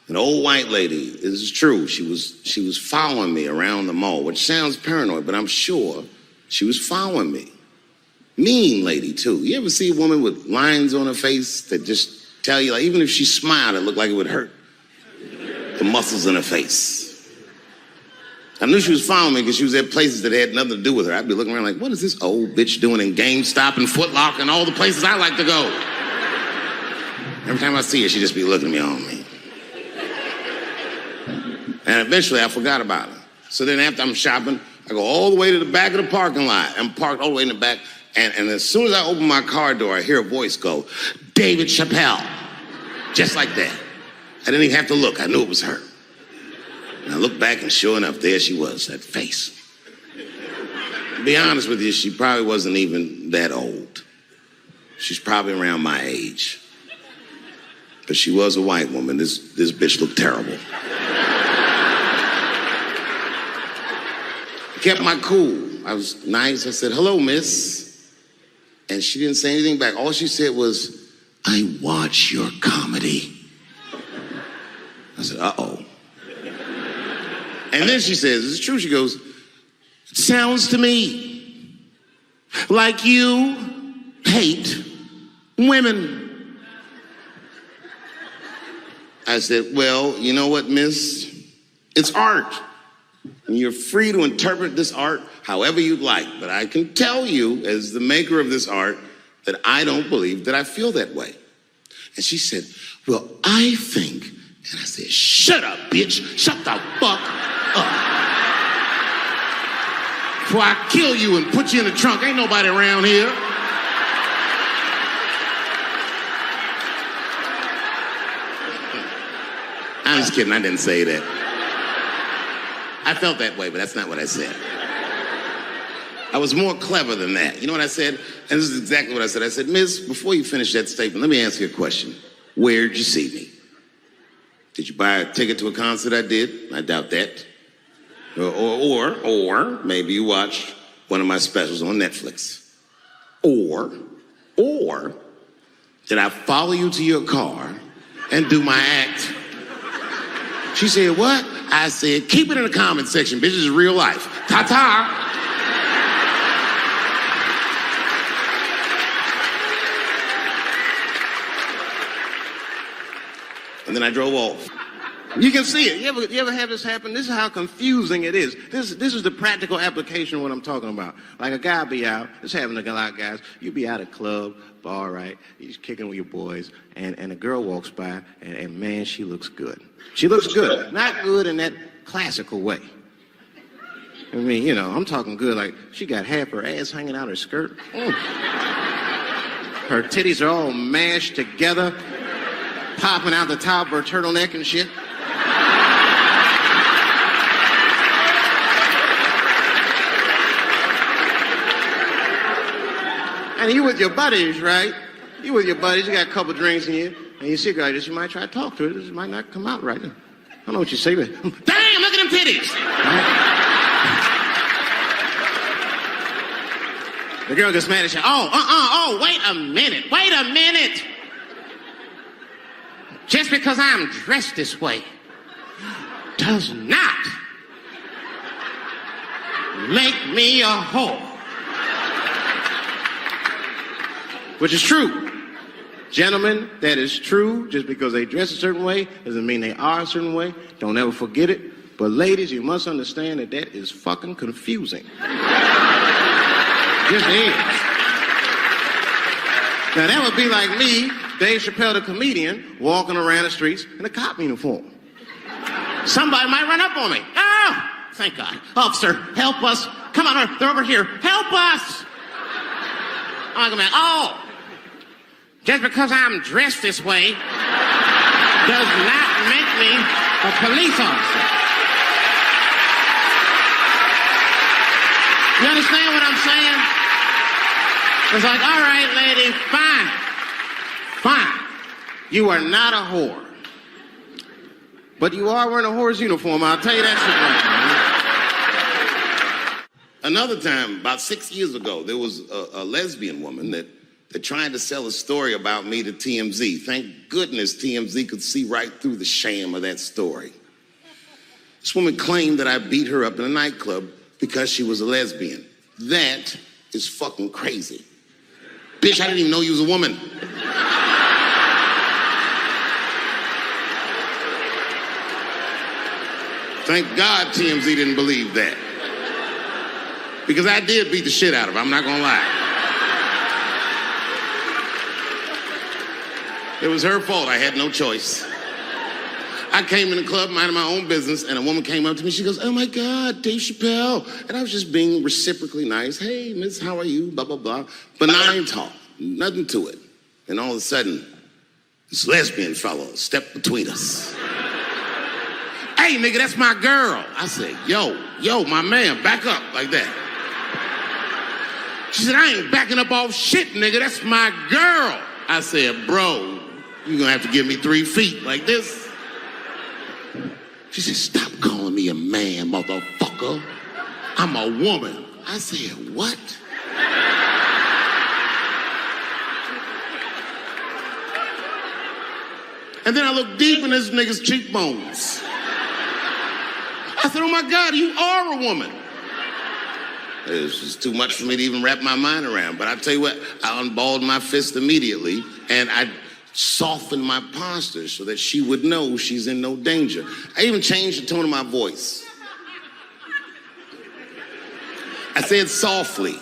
An old white lady, this is true, she was following me around the mall, which sounds paranoid, but I'm sure she was following me. Mean lady, too. You ever see a woman with lines on her face that just tell you, like, even if she smiled, it looked like it would hurt the muscles in her face? I knew she was following me because she was at places that had nothing to do with her. I'd be looking around like, what is this old bitch doing in GameStop and Foot Locker and all the places I like to go? Every time I see her, she'd just be looking at me on me. And eventually, I forgot about her. So then after I'm shopping, I go all the way to the back of the parking lot. I'm parked all the way in the back. And as soon as I open my car door, I hear a voice go, David Chappelle. Just like that. I didn't even have to look. I knew it was her. And I looked back, and sure enough, there she was, that face. To be honest with you, she probably wasn't even that old. She's probably around my age. But she was a white woman. This bitch looked terrible. I kept my cool. I was nice. I said, hello, miss. And she didn't say anything back. All she said was, I watch your comedy. I said, uh-oh. And then she says, it's true. She goes, it sounds to me like you hate women. I said, well, you know what, miss? It's art. And you're free to interpret this art however you'd like. But I can tell you, as the maker of this art, that I don't believe that I feel that way. And she said, well, I think. And I said, shut up, bitch. Shut the fuck up. Before I kill you and put you in the trunk. Ain't nobody around here. I'm just kidding. I didn't say that. I felt that way, but that's not what I said. I was more clever than that. You know what I said? And this is exactly what I said. I said, miss, before you finish that statement, let me ask you a question. Where'd you see me? Did you buy a ticket to a concert I did? I doubt that. Or maybe you watched one of my specials on Netflix. Or did I follow you to your car and do my act? She said, what? I said, keep it in the comment section, bitch. This is real life. Ta-ta. And then I drove off. You can see it. You ever have this happen? This is how confusing it is. This is the practical application of what I'm talking about. Like a guy be out, this happened to a lot of guys. You be out at a club, bar, right? You're kicking with your boys, and a girl walks by, and man, she looks good. She looks good. Not good in that classical way. I mean, you know, I'm talking good like she got half her ass hanging out her skirt. Her titties are all mashed together, popping out the top of her turtleneck and shit. And you with your buddies, right? You with your buddies, you got a couple drinks in you, and you see a girl, you might try to talk to her. This might not come out right. I don't know what you say, but damn, look at them titties. The girl gets mad at you. Oh, wait a minute. Just because I'm dressed this way does not make me a whore. Which is true. Gentlemen, that is true. Just because they dress a certain way doesn't mean they are a certain way. Don't ever forget it. But ladies, you must understand that that is fucking confusing. Just is. Now that would be like me, Dave Chappelle, the comedian, walking around the streets in a cop uniform. Somebody might run up on me. Oh, thank God. Officer, help us. Come on, they're over here. Help us. I'm like, oh, just because I'm dressed this way does not make me a police officer. You understand what I'm saying? It's like, all right, lady, fine. You are not a whore. But you are wearing a whore's uniform, I'll tell you that shit right now. Another time, about 6 years ago, there was a lesbian woman that that tried to sell a story about me to TMZ. Thank goodness TMZ could see right through the sham of that story. This woman claimed that I beat her up in a nightclub because she was a lesbian. That is fucking crazy. Bitch, I didn't even know you was a woman. Thank God TMZ didn't believe that. Because I did beat the shit out of her, I'm not gonna lie. It was her fault, I had no choice. I came in the club minding my own business, and a woman came up to me, she goes, "Oh my God, Dave Chappelle." And I was just being reciprocally nice. "Hey, miss, how are you?" Blah, blah, blah. Benign talk, nothing to it. And all of a sudden, this lesbian fellow stepped between us. "Hey, nigga, that's my girl." I said, yo, my man, back up like that. She said, "I ain't backing up off shit, nigga, that's my girl." I said, "Bro, you're gonna have to give me 3 feet like this." She said, "Stop calling me a man, motherfucker. I'm a woman." I said, "What?" And then I looked deep in this nigga's cheekbones. I said, "Oh my God, you are a woman." It was just too much for me to even wrap my mind around. But I tell you what, I unballed my fist immediately, and I softened my posture so that she would know she's in no danger. I even changed the tone of my voice. I said softly,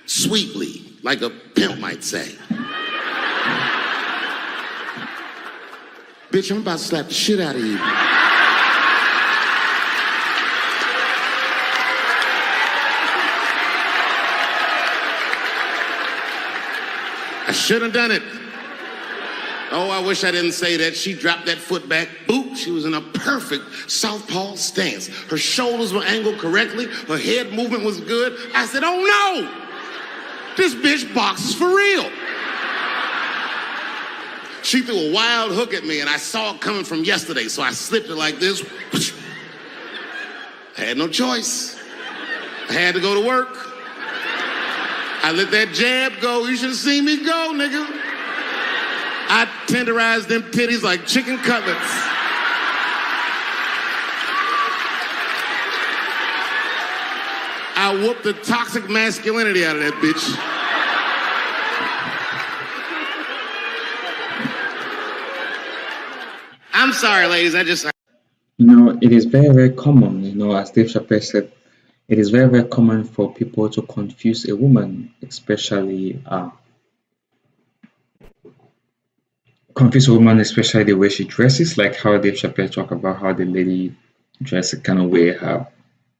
sweetly, like a pimp might say. "Bitch, I'm about to slap the shit out of you." I shouldn't have done it. Oh, I wish I didn't say that. She dropped that foot back. Boop. She was in a perfect southpaw stance. Her shoulders were angled correctly. Her head movement was good. I said, "Oh no! This bitch boxes for real." She threw a wild hook at me, and I saw it coming from yesterday, so I slipped it like this. I had no choice. I had to go to work. I let that jab go. You should have seen me go, nigga. I tenderized them titties like chicken cutlets. I whooped the toxic masculinity out of that bitch. I'm sorry, ladies, It is very, very common, as Dave Chappelle said, it is very, very common for people to confuse a woman, especially the way she dresses, like how Dave Chappelle talked about how the lady dresses kind of way her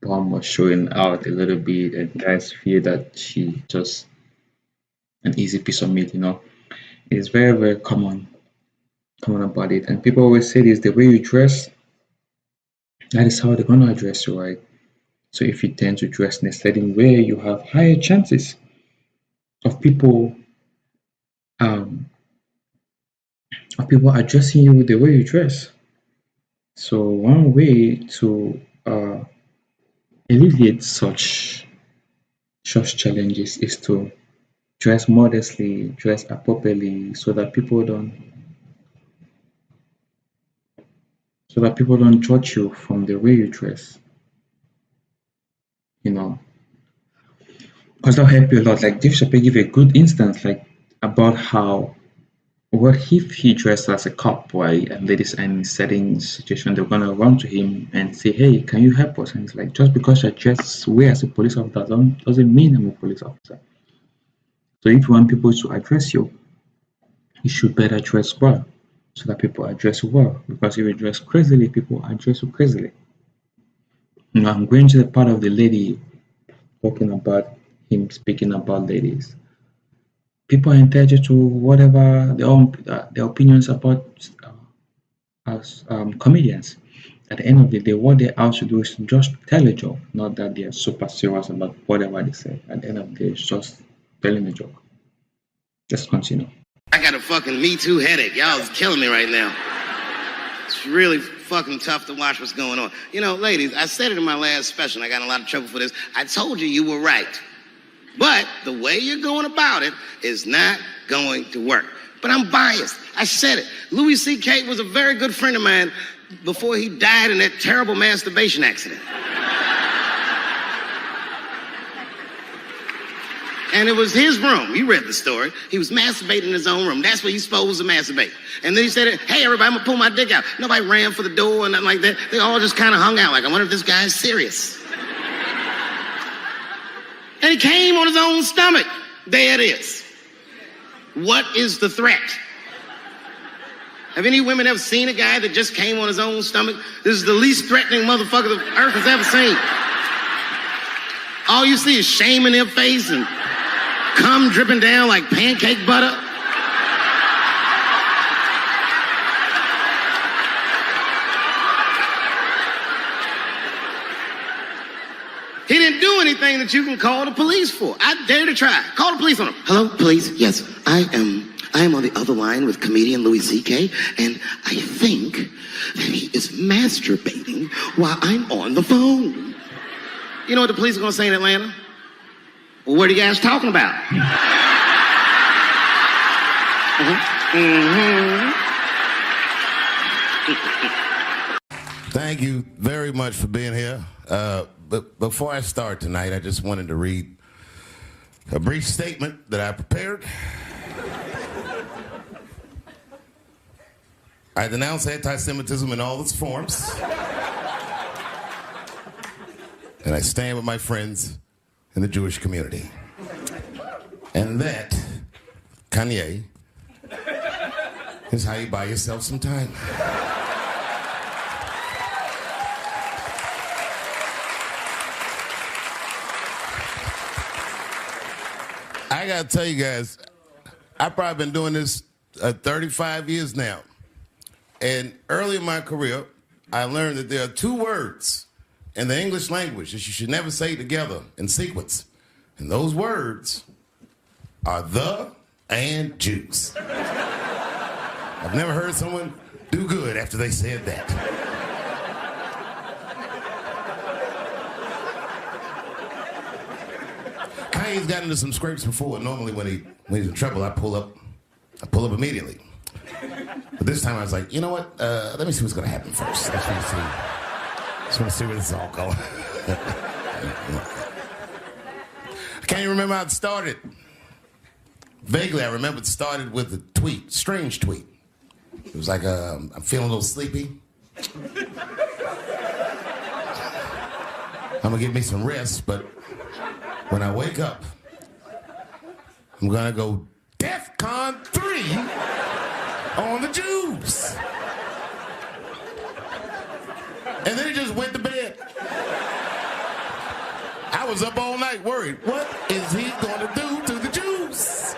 bum was showing out a little bit, and guys feel that she just an easy piece of meat. It is very, very common about it, and people always say this: the way you dress, that is how they're gonna address you, right? So if you tend to dress in a certain way, you have higher chances of people addressing you the way you dress. So one way to alleviate such challenges is to dress modestly, dress appropriately, so that people don't judge you from the way you dress. Because that'll help you a lot. Like Dave Chappelle give a good instance, like about how what if he dressed as a cop, right? And ladies are in a certain situation, they're gonna run to him and say, "Hey, can you help us?" And it's like, just because I dress way as a police officer doesn't mean I'm a police officer. So if you want people to address you, you should better dress well, so that people address you well. Because if you dress crazily, people address you crazily. I'm going to the part of the lady talking about him speaking about ladies. People are entitled to whatever their opinions about as comedians. At the end of the day, what they're out to do is to just tell a joke, not that they're super serious about whatever they say. At the end of the day, it's just telling a joke. Let's continue. I got a fucking Me Too headache. Y'all is killing me right now. It's really fucking tough to watch what's going on. Ladies, I said it in my last special, and I got in a lot of trouble for this. I told you were right. But the way you're going about it is not going to work. But I'm biased. I said it. Louis C.K. was a very good friend of mine before he died in that terrible masturbation accident. And it was his room. You read the story. He was masturbating in his own room. That's where he's supposed to masturbate. And then he said, hey, everybody, I'm going to pull my dick out. Nobody ran for the door and nothing like that. They all just kind of hung out like, I wonder if this guy's serious. And he came on his own stomach. There it is. What is the threat? Have any women ever seen a guy that just came on his own stomach? This is the least threatening motherfucker the earth has ever seen. All you see is shame in their face and cum dripping down like pancake butter. He didn't do anything that you can call the police for. I dare to try. Call the police on him. Hello, police? Yes, I am on the other line with comedian Louis C.K. and I think that he is masturbating while I'm on the phone. You know what the police are going to say in Atlanta? Well, what are you guys talking about? Thank you very much for being here. But before I start tonight, I just wanted to read a brief statement that I prepared. I denounce anti-Semitism in all its forms. And I stand with my friends in the Jewish community. And that, Kanye, is how you buy yourself some time. I gotta tell you guys, I've probably been doing this 35 years now. And early in my career, I learned that there are two words in the English language that you should never say together in sequence. And those words are the and Jews. I've never heard someone do good after they said that. Kanye's gotten into some scrapes before. Normally when he's in trouble, I pull up immediately. But this time I was like, you know what? Let me see what's gonna happen first. Just want to see where this is all going. I can't even remember how it started. Vaguely, I remember it started with a tweet, strange tweet. It was like, I'm feeling a little sleepy. I'm gonna get me some rest, but when I wake up, I'm gonna go DEFCON 3 on the Jews. And then he just went to bed. I was up all night worried. What is he gonna do to the Jews?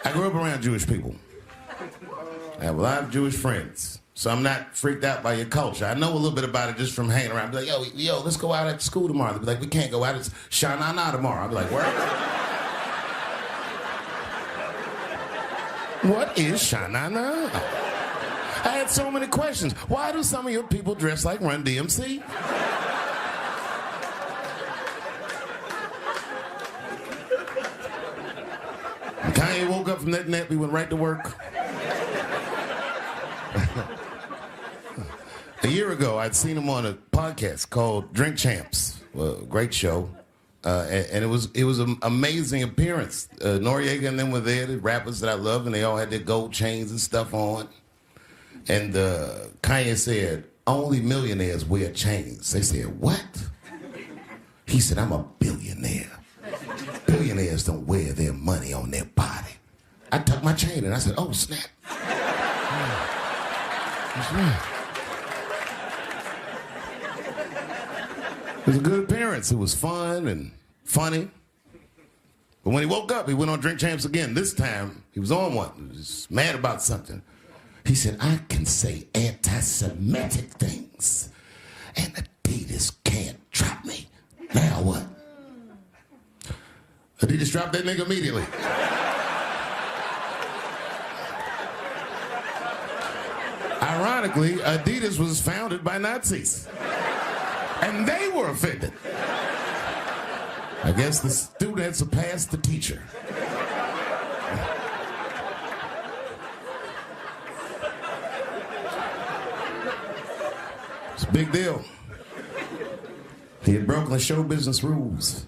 I grew up around Jewish people. I have a lot of Jewish friends. So I'm not freaked out by your culture. I know a little bit about it just from hanging around. I'll be like, yo, let's go out at school tomorrow. They'll be like, we can't go out. It's Shanana tomorrow. I'll be like, where? What is Shanana? I had so many questions. Why do some of your people dress like Run DMC? And Kanye woke up from that nap. We went right to work. A year ago, I'd seen him on a podcast called Drink Champs, great show, and it was an amazing appearance. Noriega and them were there, the rappers that I love, and they all had their gold chains and stuff on. And Kanye said, only millionaires wear chains. They said, what? He said, I'm a billionaire. Billionaires don't wear their money on their body. I tucked my chain and I said, oh, snap. That's right. It was a good appearance. It was fun and funny. But when he woke up, he went on Drink Champs again. This time, he was on one. He was mad about something. He said, I can say anti-Semitic things, and Adidas can't drop me. Now what? Adidas dropped that nigga I Ironically, Adidas was founded by Nazis. And they were offended. I guess the student had surpassed the teacher. It's a big deal. He had broken the show business rules.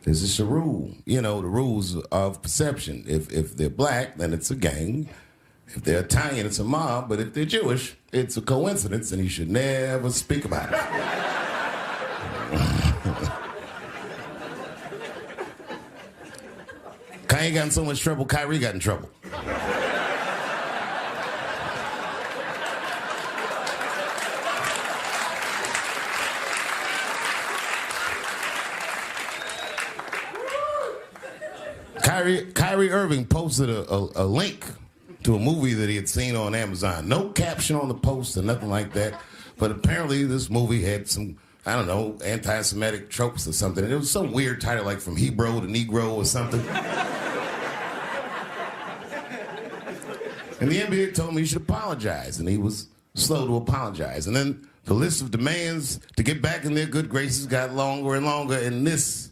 There's just a rule, you know, the rules of perception. If they're black, then it's a gang. If they're Italian, it's a mob. But if they're Jewish, it's a coincidence, and you should never speak about it. Kanye got in so much trouble, Kyrie got in trouble. Kyrie Irving posted a link to a movie that he had seen on Amazon. No caption on the post or nothing like that. But apparently this movie had some, I don't know, anti-Semitic tropes or something. And it was some weird title like From Hebrew to Negro or something. And the NBA told me he should apologize. And he was slow to apologize. And then the list of demands to get back in their good graces got longer and longer. And this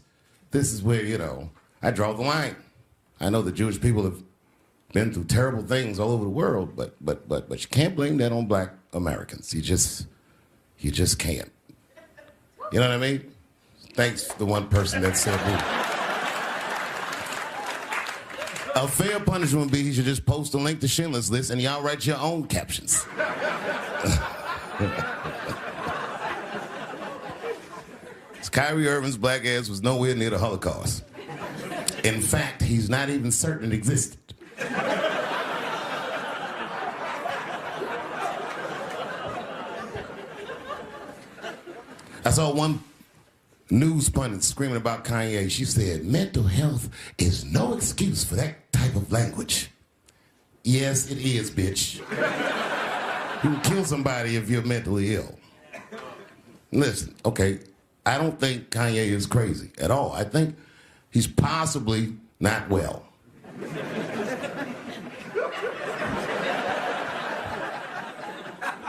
is where, you know, I draw the line. I know the Jewish people have been through terrible things all over the world, but you can't blame that on black Americans. You just can't. You know what I mean? Thanks to the one person that said that. A fair punishment would be he should just post a link to Schindler's List and y'all write your own captions. Kyrie Irving's black ass was nowhere near the Holocaust. In fact, he's not even certain it existed. I saw one news pundit screaming about Kanye. She said, mental health is no excuse for that type of language. Yes, it is, bitch. You can kill somebody if you're mentally ill. Listen, okay, I don't think Kanye is crazy at all. I think he's possibly not well.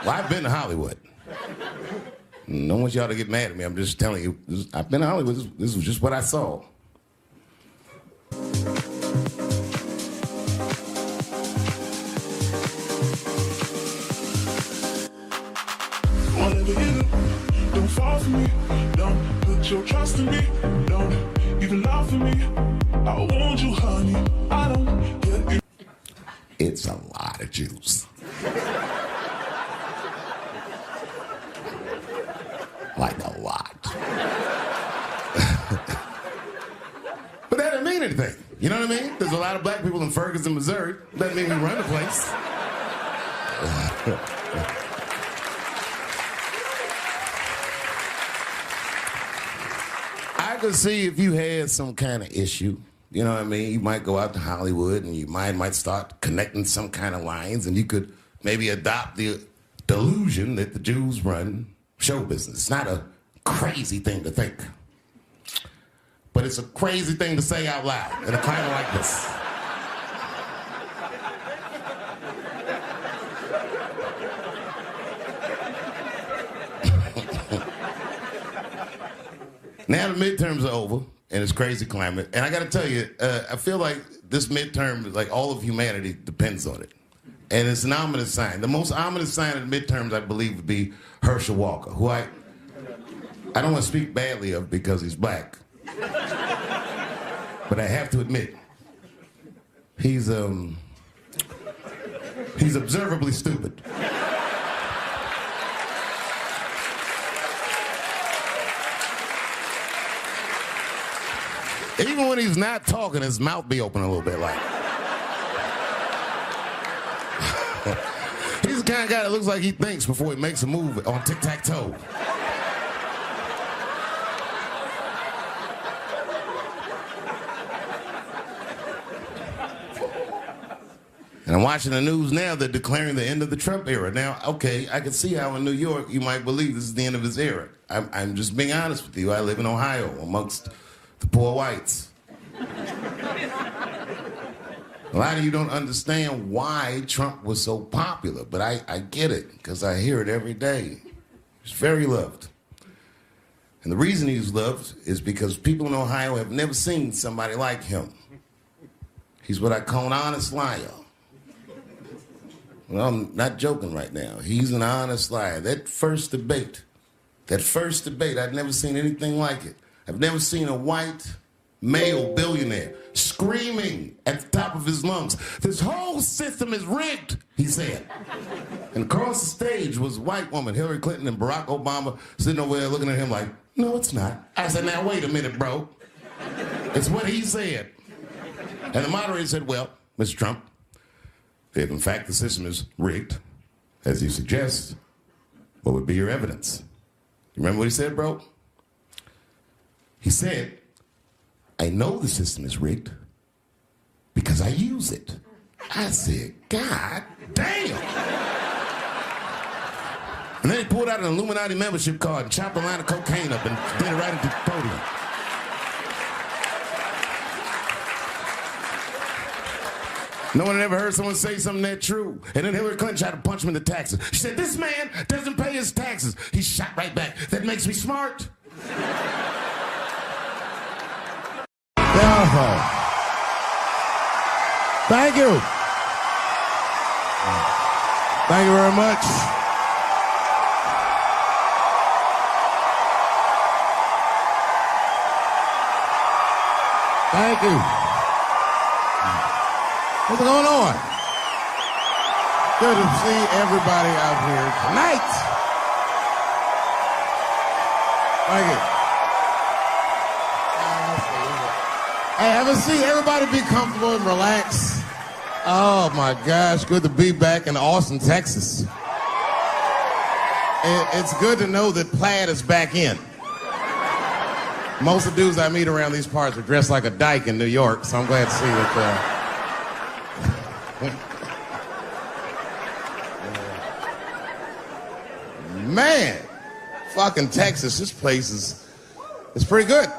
Well, I've been to Hollywood. I don't want y'all to get mad at me. I'm just telling you. I've been to Hollywood. This was just what I saw. Whatever you do, don't fall for me. Don't put your trust in me. Don't even lie for me. I want you, honey. I don't get it. It's a lot of Jews. Like a lot. But that doesn't mean anything. You know what I mean? There's a lot of black people in Ferguson, Missouri. Doesn't mean we run the place. I could see if you had some kind of issue, you know what I mean? You might go out to Hollywood and your mind might start connecting some kind of lines and you could maybe adopt the delusion that the Jews run show business. It's not a crazy thing to think. But it's a crazy thing to say out loud in a climate like this. Now the midterms are over, and it's crazy climate. And I got to tell you, I feel like this midterm, like all of humanity depends on it. And it's an ominous sign. The most ominous sign of the midterms, I believe, would be Herschel Walker, who I don't want to speak badly of because he's black. But I have to admit, he's observably stupid. Even when he's not talking, his mouth be open a little bit like. He's the kind of guy that looks like he thinks before he makes a move on tic-tac-toe. And I'm watching the news now, they're declaring the end of the Trump era. Now, okay, I can see how in New York you might believe this is the end of his era. I'm just being honest with you. I live in Ohio amongst the poor whites. A lot of you don't understand why Trump was so popular, but I get it, because I hear it every day. He's very loved. And the reason he's loved is because people in Ohio have never seen somebody like him. He's what I call an honest liar. Well, I'm not joking right now. He's an honest liar. That first debate, I'd never seen anything like it. I've never seen a white male billionaire screaming at the top of his lungs, "This whole system is rigged," he said. And across the stage was a white woman, Hillary Clinton and Barack Obama, sitting over there looking at him like, "No, it's not." I said, "Now, wait a minute, bro. It's what he said." And the moderator said, "Well, Mr. Trump, if in fact the system is rigged, as you suggest, what would be your evidence?" You remember what he said, bro? He said, "I know the system is rigged because I use it." I said, "God damn." And then he pulled out an Illuminati membership card and chopped a line of cocaine up and did it right at the podium. No one had ever heard someone say something that true. And then Hillary Clinton tried to punch him in the taxes. She said, "This man doesn't pay his taxes." He shot right back. "That makes me smart." Thank you. Thank you very much. Thank you. What's going on? Good to see everybody out here tonight. Thank you. Hey, have a seat. Everybody be comfortable and relax. Oh my gosh, good to be back in Austin, Texas. It's good to know that plaid is back in. Most of the dudes I meet around these parts are dressed like a dyke in New York, so I'm glad to see that. Man, fucking Texas, this place is pretty good.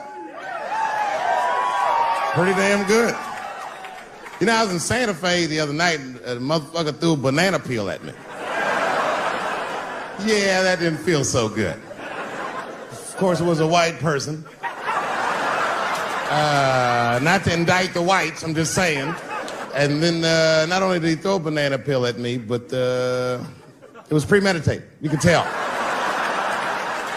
Pretty damn good. You know, I was in Santa Fe the other night and a motherfucker threw a banana peel at me. Yeah, that didn't feel so good. Of course, it was a white person. Not to indict the whites, I'm just saying. And then not only did he throw a banana peel at me, but it was premeditated. You could tell.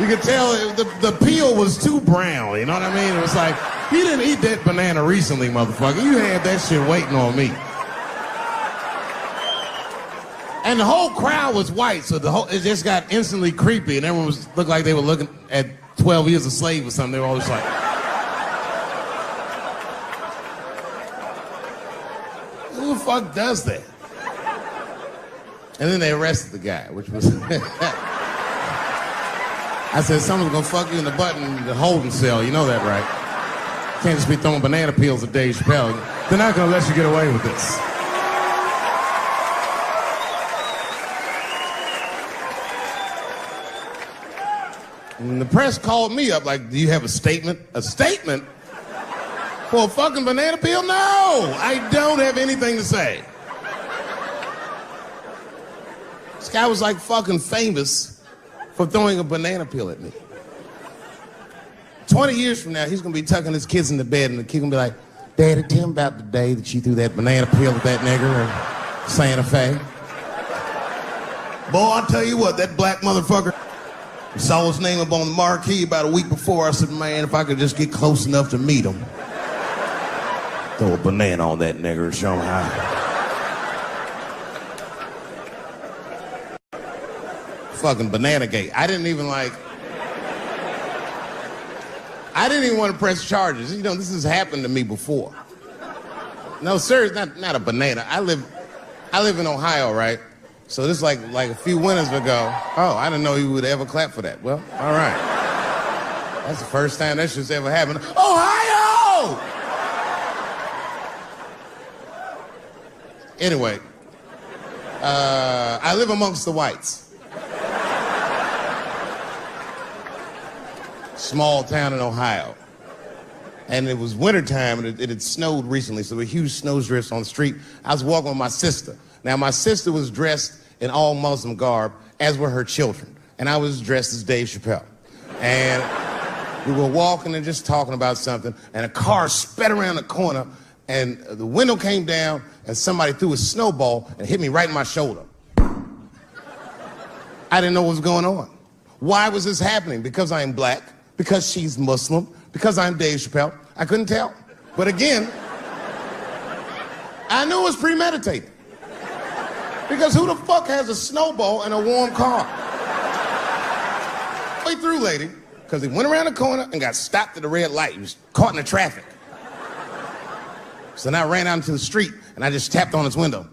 You could tell the peel was too brown, you know what I mean? It was like, you didn't eat that banana recently, motherfucker. You had that shit waiting on me. And the whole crowd was white, so it just got instantly creepy, and everyone looked like they were looking at 12 Years a Slave or something. They were all just like, who the fuck does that? And then they arrested the guy, which was... I said, someone's gonna fuck you in the butt in the holding cell. You know that, right? Can't just be throwing banana peels at Dave Chappelle. They're not gonna let you get away with this. And the press called me up like, "Do you have a statement?" A statement? For a fucking banana peel? No! I don't have anything to say. This guy was like fucking famous for throwing a banana peel at me. 20 years from now, he's gonna be tucking his kids in the bed and the kid gonna be like, "Daddy, tell him about the day that you threw that banana peel at that nigger in Santa Fe." Boy, I'll tell you what, that black motherfucker saw his name up on the marquee about a week before. I said, "Man, if I could just get close enough to meet him, throw a banana on that nigger and show him how." Fucking banana gate. I didn't even want to press charges. You know, this has happened to me before. No, sir, it's not a banana. I live in Ohio, right? So this like a few winters ago. Oh, I didn't know you would ever clap for that. Well, all right. That's the first time that shit's ever happened. Ohio! Anyway, I live amongst the whites. Small town in Ohio. And it was wintertime, and it had snowed recently, so there were huge snowdrifts on the street. I was walking with my sister. Now, my sister was dressed in all Muslim garb, as were her children. And I was dressed as Dave Chappelle. And we were walking and just talking about something, and a car sped around the corner, and the window came down, and somebody threw a snowball and hit me right in my shoulder. I didn't know what was going on. Why was this happening? Because I'm black, because she's Muslim, because I'm Dave Chappelle. I couldn't tell. But again, I knew it was premeditated. Because who the fuck has a snowball in a warm car? Way through, lady, because he went around the corner and got stopped at the red light. He was caught in the traffic. So then I ran out into the street and I just tapped on his window.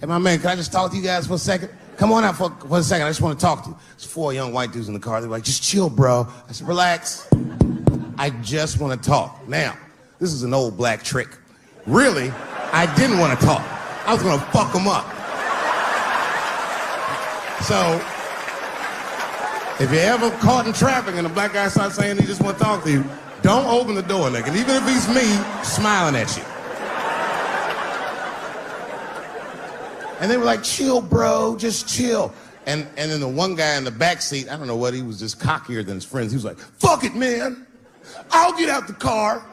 Hey, my man, can I just talk to you guys for a second? Come on out for a second. I just want to talk to you. There's 4 young white dudes in the car. They were like, just chill, bro. I said, relax. I just want to talk. Now, this is an old black trick. Really, I didn't want to talk. I was going to fuck them up. So, if you're ever caught in traffic and a black guy starts saying he just want to talk to you, don't open the door, nigga. And even if he's me, smiling at you. And they were like, chill, bro, just chill. And then the one guy in the back seat, I don't know what, he was just cockier than his friends. He was like, fuck it, man. I'll get out the car.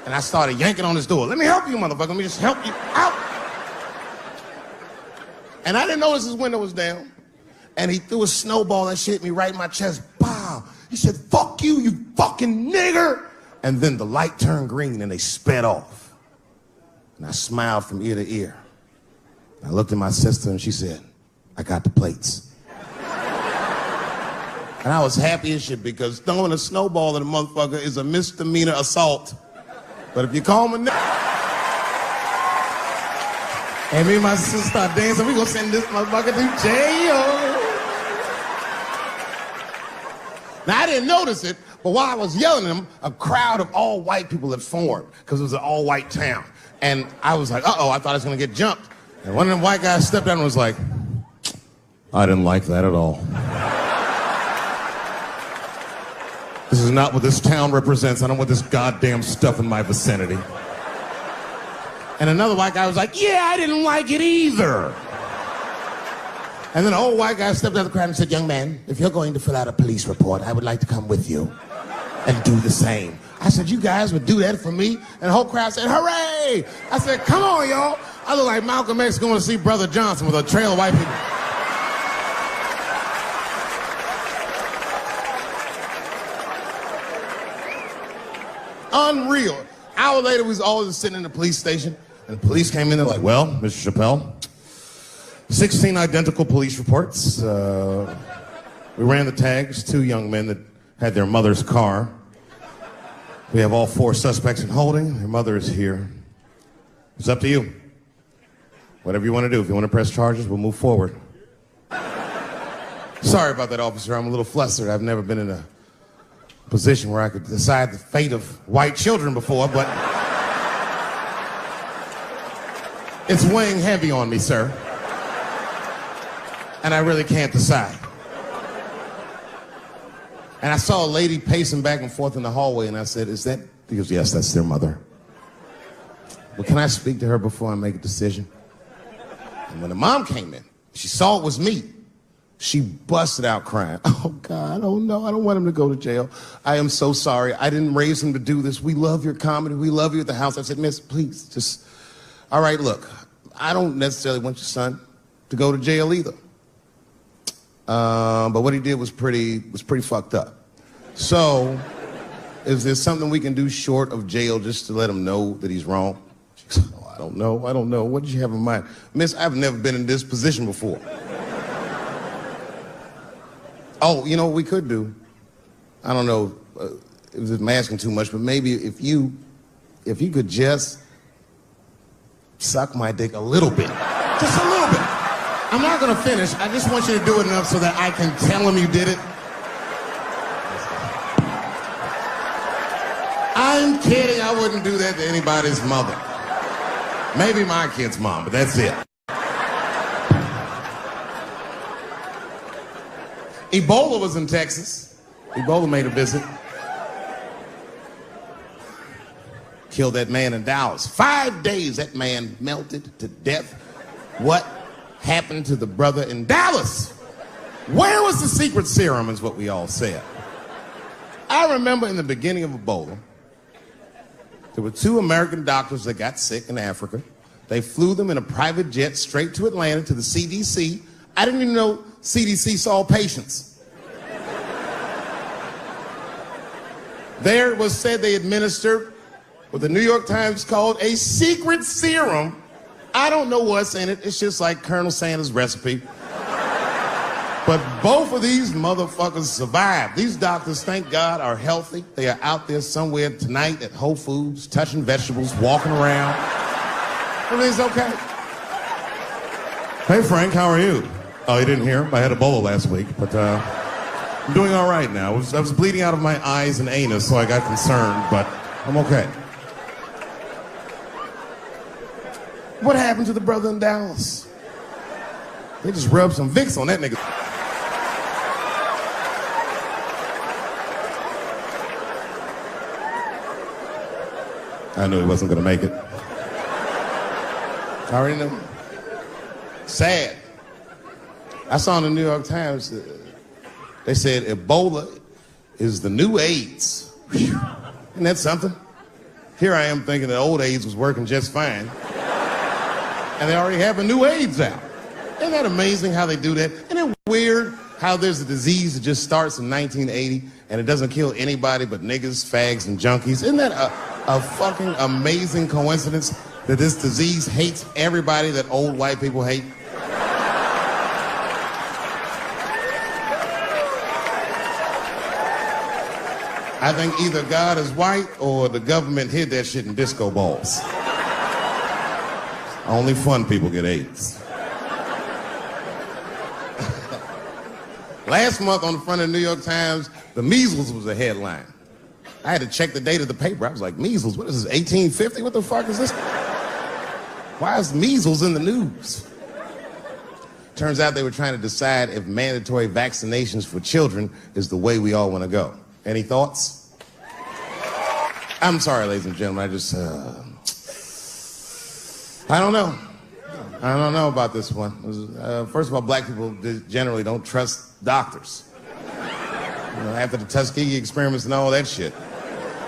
And I started yanking on his door. Let me help you, motherfucker. Let me just help you out. And I didn't notice his window was down. And he threw a snowball that shit hit me right in my chest. Pow. He said, fuck you, you fucking nigger. And then the light turned green and they sped off. And I smiled from ear to ear. I looked at my sister and she said, I got the plates. And I was happy as shit because throwing a snowball at a motherfucker is a misdemeanor assault. But if you call him a nigger, and me and my sister start dancing, we gonna send this motherfucker to jail. Now I didn't notice it, but while I was yelling at him, a crowd of all white people had formed because it was an all white town. And I was like, uh-oh, I thought I was gonna get jumped. And one of them white guys stepped out and was like, I didn't like that at all. This is not what this town represents. I don't want this goddamn stuff in my vicinity. And another white guy was like, yeah, I didn't like it either. And then an old white guy stepped out of the crowd and said, young man, if you're going to fill out a police report, I would like to come with you and do the same. I said, you guys would do that for me? And the whole crowd said, hooray! I said, come on, y'all. I look like Malcolm X going to see Brother Johnson with a trail of white people. Unreal. An hour later, we was all just sitting in the police station, and the police came in. They're like, well, Mr. Chappelle, 16 identical police reports. We ran the tags, 2 young men that had their mother's car. We have all 4 suspects in holding. Their mother is here. It's up to you. Whatever you want to do. If you want to press charges, we'll move forward. Sorry about that, officer. I'm a little flustered. I've never been in a position where I could decide the fate of white children before, but it's weighing heavy on me, sir. And I really can't decide. And I saw a lady pacing back and forth in the hallway, and I said, is that? He goes, yes, that's their mother. Well, can I speak to her before I make a decision? And when the mom came in, she saw it was me. She busted out crying. Oh, God, I don't know. I don't want him to go to jail. I am so sorry. I didn't raise him to do this. We love your comedy. We love you at the house. I said, miss, please, just, all right, look, I don't necessarily want your son to go to jail either. But what he did was pretty fucked up. So, is there something we can do short of jail just to let him know that he's wrong? She said, oh, I don't know. What did you have in mind? Miss, I've never been in this position before. Oh, you know what we could do? I don't know if I'm asking too much, but maybe if you could just suck my dick a little bit. Just a little bit. I'm not gonna finish. I just want you to do it enough so that I can tell him you did it. I'm kidding. I wouldn't do that to anybody's mother. Maybe my kid's mom, but that's it. Ebola was in Texas. Ebola made a visit. killed that man in Dallas. 5 days, that man melted to death. What happened to the brother in Dallas? Where was the secret serum is what we all said. I remember in the beginning of Ebola, there were 2 American doctors that got sick in Africa. They flew them in a private jet straight to Atlanta to the CDC. I didn't even know CDC saw patients. There it was said they administered what the New York Times called a secret serum. I don't know what's in it. It's just like Colonel Sanders' recipe. But both of these motherfuckers survived. These doctors, thank God, are healthy. They are out there somewhere tonight at Whole Foods, touching vegetables, walking around. Everything's okay. Hey, Frank, how are you? Oh, you didn't hear? I had Ebola last week, but I'm doing all right now. I was bleeding out of my eyes and anus, so I got concerned, but I'm okay. What happened to the brother in Dallas? They just rubbed some Vicks on that nigga. I knew he wasn't gonna make it. I already knew. Sad. I saw in the New York Times, they said Ebola is the new AIDS. Whew. Isn't that something? Here I am thinking that old AIDS was working just fine. And they already have a new AIDS out. Isn't that amazing how they do that? Isn't it weird how there's a disease that just starts in 1980 and it doesn't kill anybody but niggas, fags, and junkies? Isn't that a fucking amazing coincidence that this disease hates everybody that old white people hate? I think either God is white or the government hid that shit in disco balls. Only fun people get AIDS. Last month on the front of the New York Times, the measles was a headline. I had to check the date of the paper. I was like, measles, what is this, 1850? What the fuck is this? Why is measles in the news? Turns out they were trying to decide if mandatory vaccinations for children is the way we all want to go. Any thoughts? I'm sorry, ladies and gentlemen, I just, I don't know. I don't know about this one. First of all, black people generally don't trust doctors. You know, after the Tuskegee experiments and all that shit.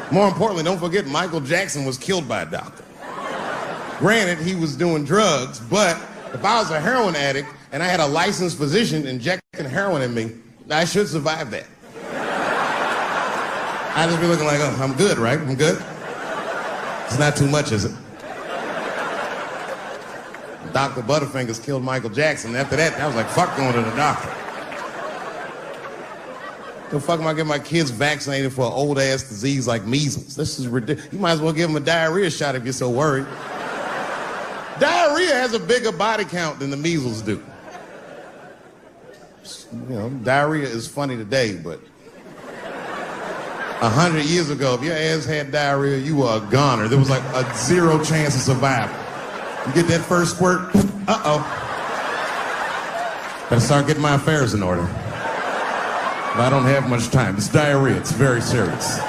More importantly, don't forget Michael Jackson was killed by a doctor. Granted, he was doing drugs, but if I was a heroin addict and I had a licensed physician injecting heroin in me, I should survive that. I'd just be looking like, oh, I'm good, right? I'm good? It's not too much, is it? Dr. Butterfingers killed Michael Jackson. After that, I was like, fuck going to the doctor. The fuck am I getting my kids vaccinated for an old-ass disease like measles? This is ridiculous. You might as well give them a diarrhea shot if you're so worried. Diarrhea has a bigger body count than the measles do. You know, diarrhea is funny today, but 100 years ago, if your ass had diarrhea, you were a goner. There was like a 0 chance of survival. You get that first squirt, uh-oh. Better start getting my affairs in order. But I don't have much time. It's diarrhea. It's very serious.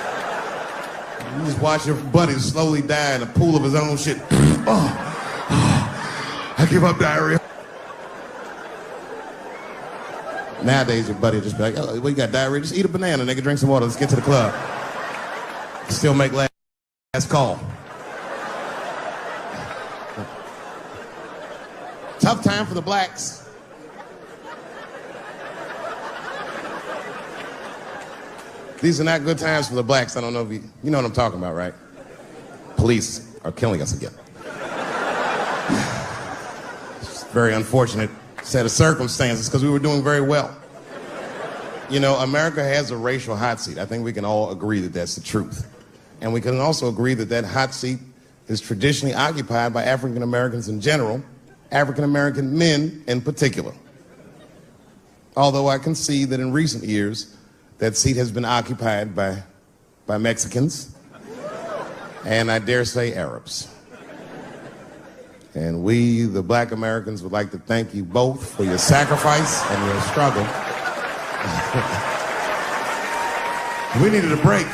You just watch your buddy slowly die in a pool of his own shit. I give up diarrhea. Nowadays, your buddy just be like, oh, well, you got diarrhea? Just eat a banana, nigga, drink some water, let's get to the club. Still make last call. Tough time for the blacks. These are not good times for the blacks. I don't know if you know what I'm talking about, right? Police are killing us again. It's a very unfortunate set of circumstances because we were doing very well. You know, America has a racial hot seat. I think we can all agree that that's the truth. And we can also agree that that hot seat is traditionally occupied by African Americans in general, African American men in particular. Although I can see that in recent years, that seat has been occupied by Mexicans, and I dare say Arabs. And we, the black Americans, would like to thank you both for your sacrifice and your struggle. We needed a break.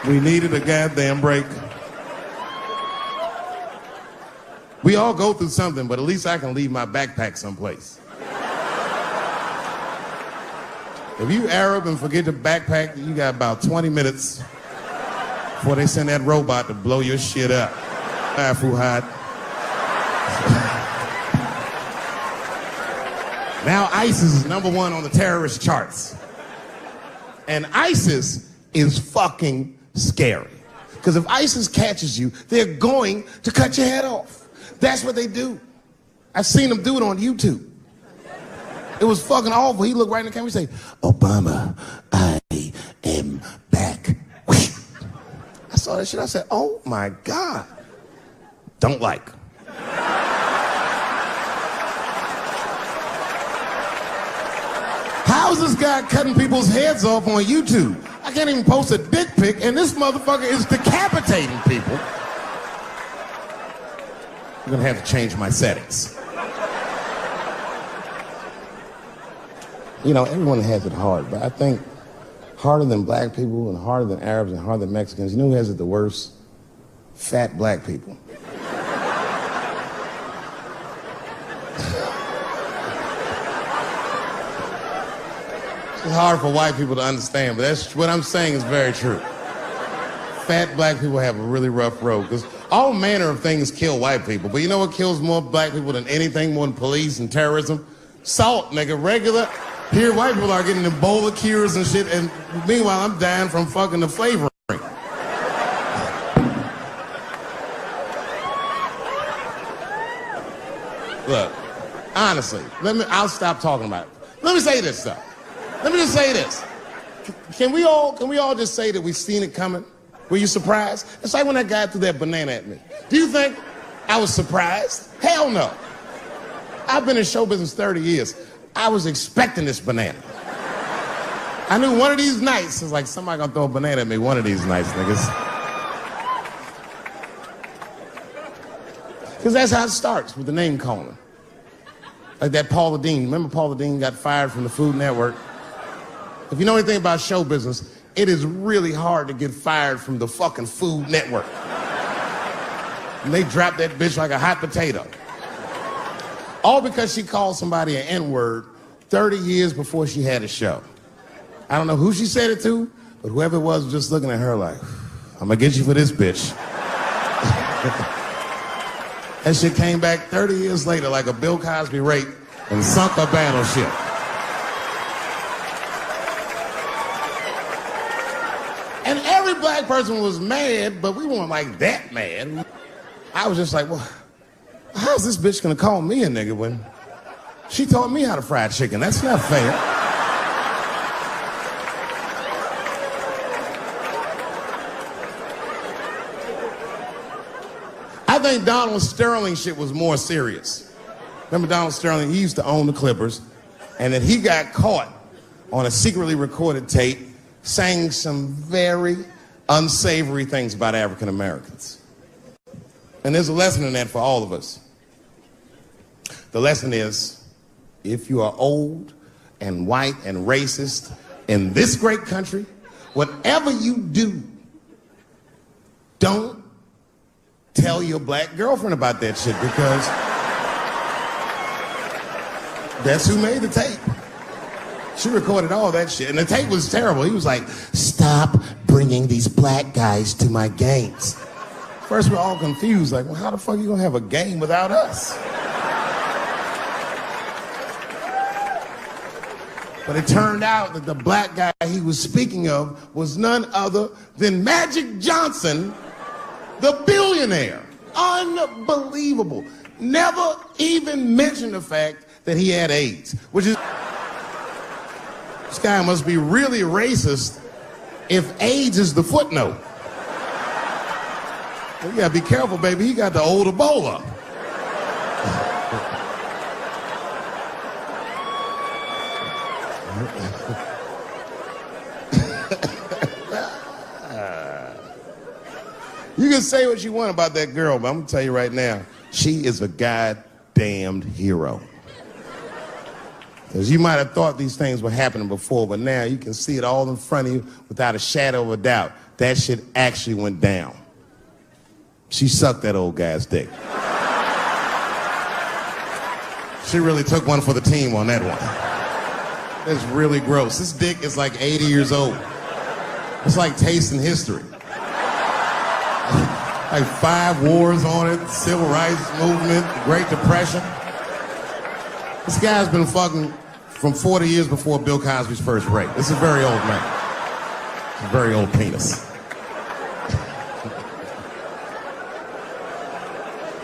We needed a goddamn break. We all go through something, but at least I can leave my backpack someplace. If you Arab and forget your backpack, you got about 20 minutes before they send that robot to blow your shit up. Fuhad. Now ISIS is #1 on the terrorist charts. And ISIS is fucking scary. Because if ISIS catches you, they're going to cut your head off. That's what they do. I've seen them do it on YouTube. It was fucking awful. He looked right in the camera and say, Obama, I am back. I saw that shit. I said, oh my God. Don't like. How's this guy cutting people's heads off on YouTube? I can't even post a dick pic, and this motherfucker is decapitating people. I'm gonna have to change my settings. You know, everyone has it hard, but I think harder than black people and harder than Arabs and harder than Mexicans, you know who has it the worst? Fat black people. It's hard for white people to understand, but that's what I'm saying is very true. Fat black people have a really rough road because all manner of things kill white people. But you know what kills more black people than anything, more than police and terrorism? Salt, nigga. Regular. Here, white people are getting Ebola cures and shit, and meanwhile, I'm dying from fucking the flavoring. Look, honestly, I'll stop talking about it. Let me say this, though. Let me just say this. Can we all just say that we seen it coming? Were you surprised? It's like when that guy threw that banana at me. Do you think I was surprised? Hell no. I've been in show business 30 years. I was expecting this banana. I knew one of these nights, it's like somebody gonna throw a banana at me one of these nights, niggas. Because that's how it starts, with the name calling. Like that Paula Deen. Remember Paula Deen got fired from the Food Network? If you know anything about show business, it is really hard to get fired from the fucking Food Network. And they dropped that bitch like a hot potato. All because she called somebody an N-word 30 years before she had a show. I don't know who she said it to, but whoever it was just looking at her like, I'm gonna get you for this bitch. That shit came back 30 years later like a Bill Cosby rape and sunk a battleship. And every black person was mad, but we weren't like that mad. I was just like, well, how's this bitch gonna call me a nigga when she taught me how to fry chicken? That's not fair. I think Donald Sterling shit was more serious. Remember Donald Sterling? He used to own the Clippers, and then he got caught on a secretly recorded tape saying some very unsavory things about African Americans. And there's a lesson in that for all of us. The lesson is, if you are old and white and racist in this great country, whatever you do, don't tell your black girlfriend about that shit, because that's who made the tape. She recorded all that shit, and the tape was terrible. He was like, stop bringing these black guys to my games. First, we're all confused, like, well, how the fuck are you gonna have a game without us? But it turned out that the black guy he was speaking of was none other than Magic Johnson, the billionaire. Unbelievable. Never even mentioned the fact that he had AIDS, which is... This guy must be really racist if AIDS is the footnote. Well, you gotta be careful, baby. He got the old Ebola. You can say what you want about that girl, but I'm gonna tell you right now, she is a goddamned hero. Because you might have thought these things were happening before, but now you can see it all in front of you without a shadow of a doubt. that shit actually went down. She sucked that old guy's dick. She really took one for the team on that one. That's really gross. This dick is like 80 years old. It's like tasting history. Like 5 wars on it, civil rights movement, the Great Depression. This guy's been fucking from 40 years before Bill Cosby's first rape. This is a very old man. It's a very old penis.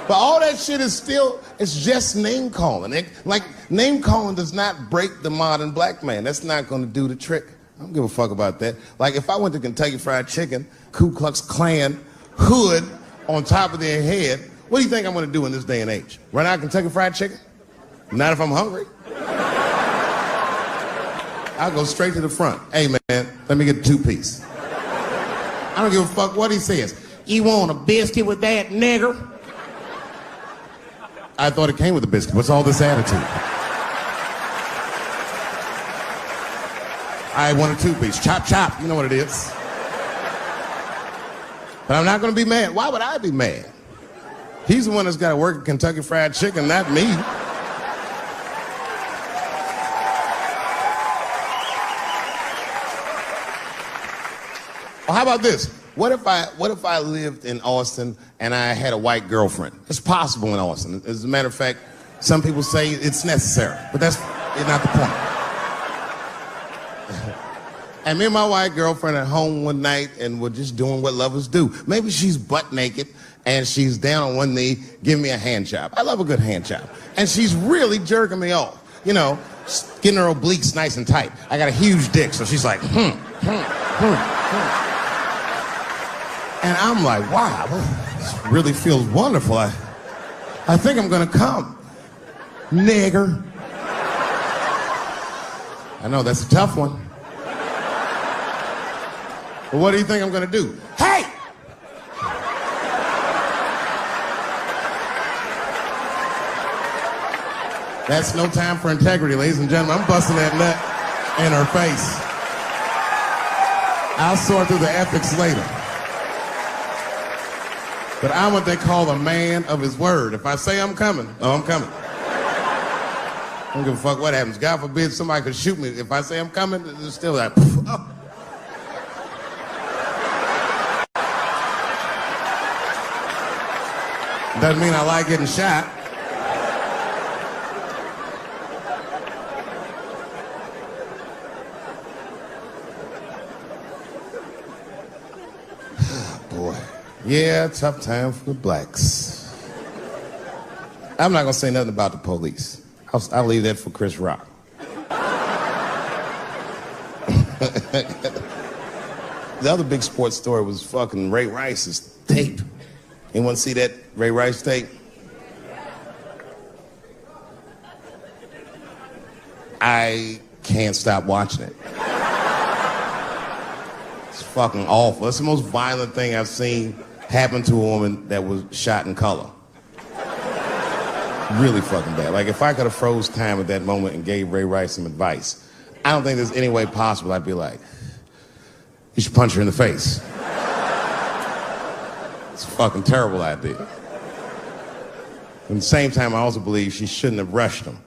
But all that shit is still, it's just name calling. Like, name calling does not break the modern black man. That's not gonna do the trick. I don't give a fuck about that. Like, if I went to Kentucky Fried Chicken, Ku Klux Klan hood on top of their head, what do you think I'm gonna do in this day and age? Run out Kentucky Fried Chicken? Not if I'm hungry. I'll go straight to the front. Hey, man, let me get a 2-piece. I don't give a fuck what he says. You want a biscuit with that, nigger? I thought it came with a biscuit. What's all this attitude? I want a 2-piece. Chop, chop. You know what it is. But I'm not going to be mad. Why would I be mad? He's the one that's got to work at Kentucky Fried Chicken, not me. Well, how about this? What if I lived in Austin and I had a white girlfriend? It's possible in Austin. As a matter of fact, some people say it's necessary, but that's not the point. And me and my white girlfriend at home one night and we're just doing what lovers do. Maybe she's butt naked and she's down on one knee giving me a hand job. I love a good hand job. And she's really jerking me off. You know, getting her obliques nice and tight. I got a huge dick, so she's like, And I'm like, wow, this really feels wonderful. I think I'm gonna come. Nigger. I know, that's a tough one. But what do you think I'm gonna do? Hey! That's no time for integrity, ladies and gentlemen. I'm busting that nut in her face. I'll sort through the ethics later. But I'm what they call a man of his word. If I say I'm coming, I'm coming. I don't give a fuck what happens. God forbid somebody could shoot me. If I say I'm coming, it's still like, oh. Doesn't mean I like getting shot. Boy. Yeah, tough time for the blacks. I'm not gonna say nothing about the police. I'll leave that for Chris Rock. The other big sports story was fucking Ray Rice's tape. Anyone see that Ray Rice tape? I can't stop watching it. It's fucking awful. It's the most violent thing I've seen happen to a woman that was shot in color. Really fucking bad. Like, if I could have froze time at that moment and gave Ray Rice some advice, I don't think there's any way possible I'd be like, you should punch her in the face. It's a fucking terrible idea. At the same time, I also believe she shouldn't have rushed him.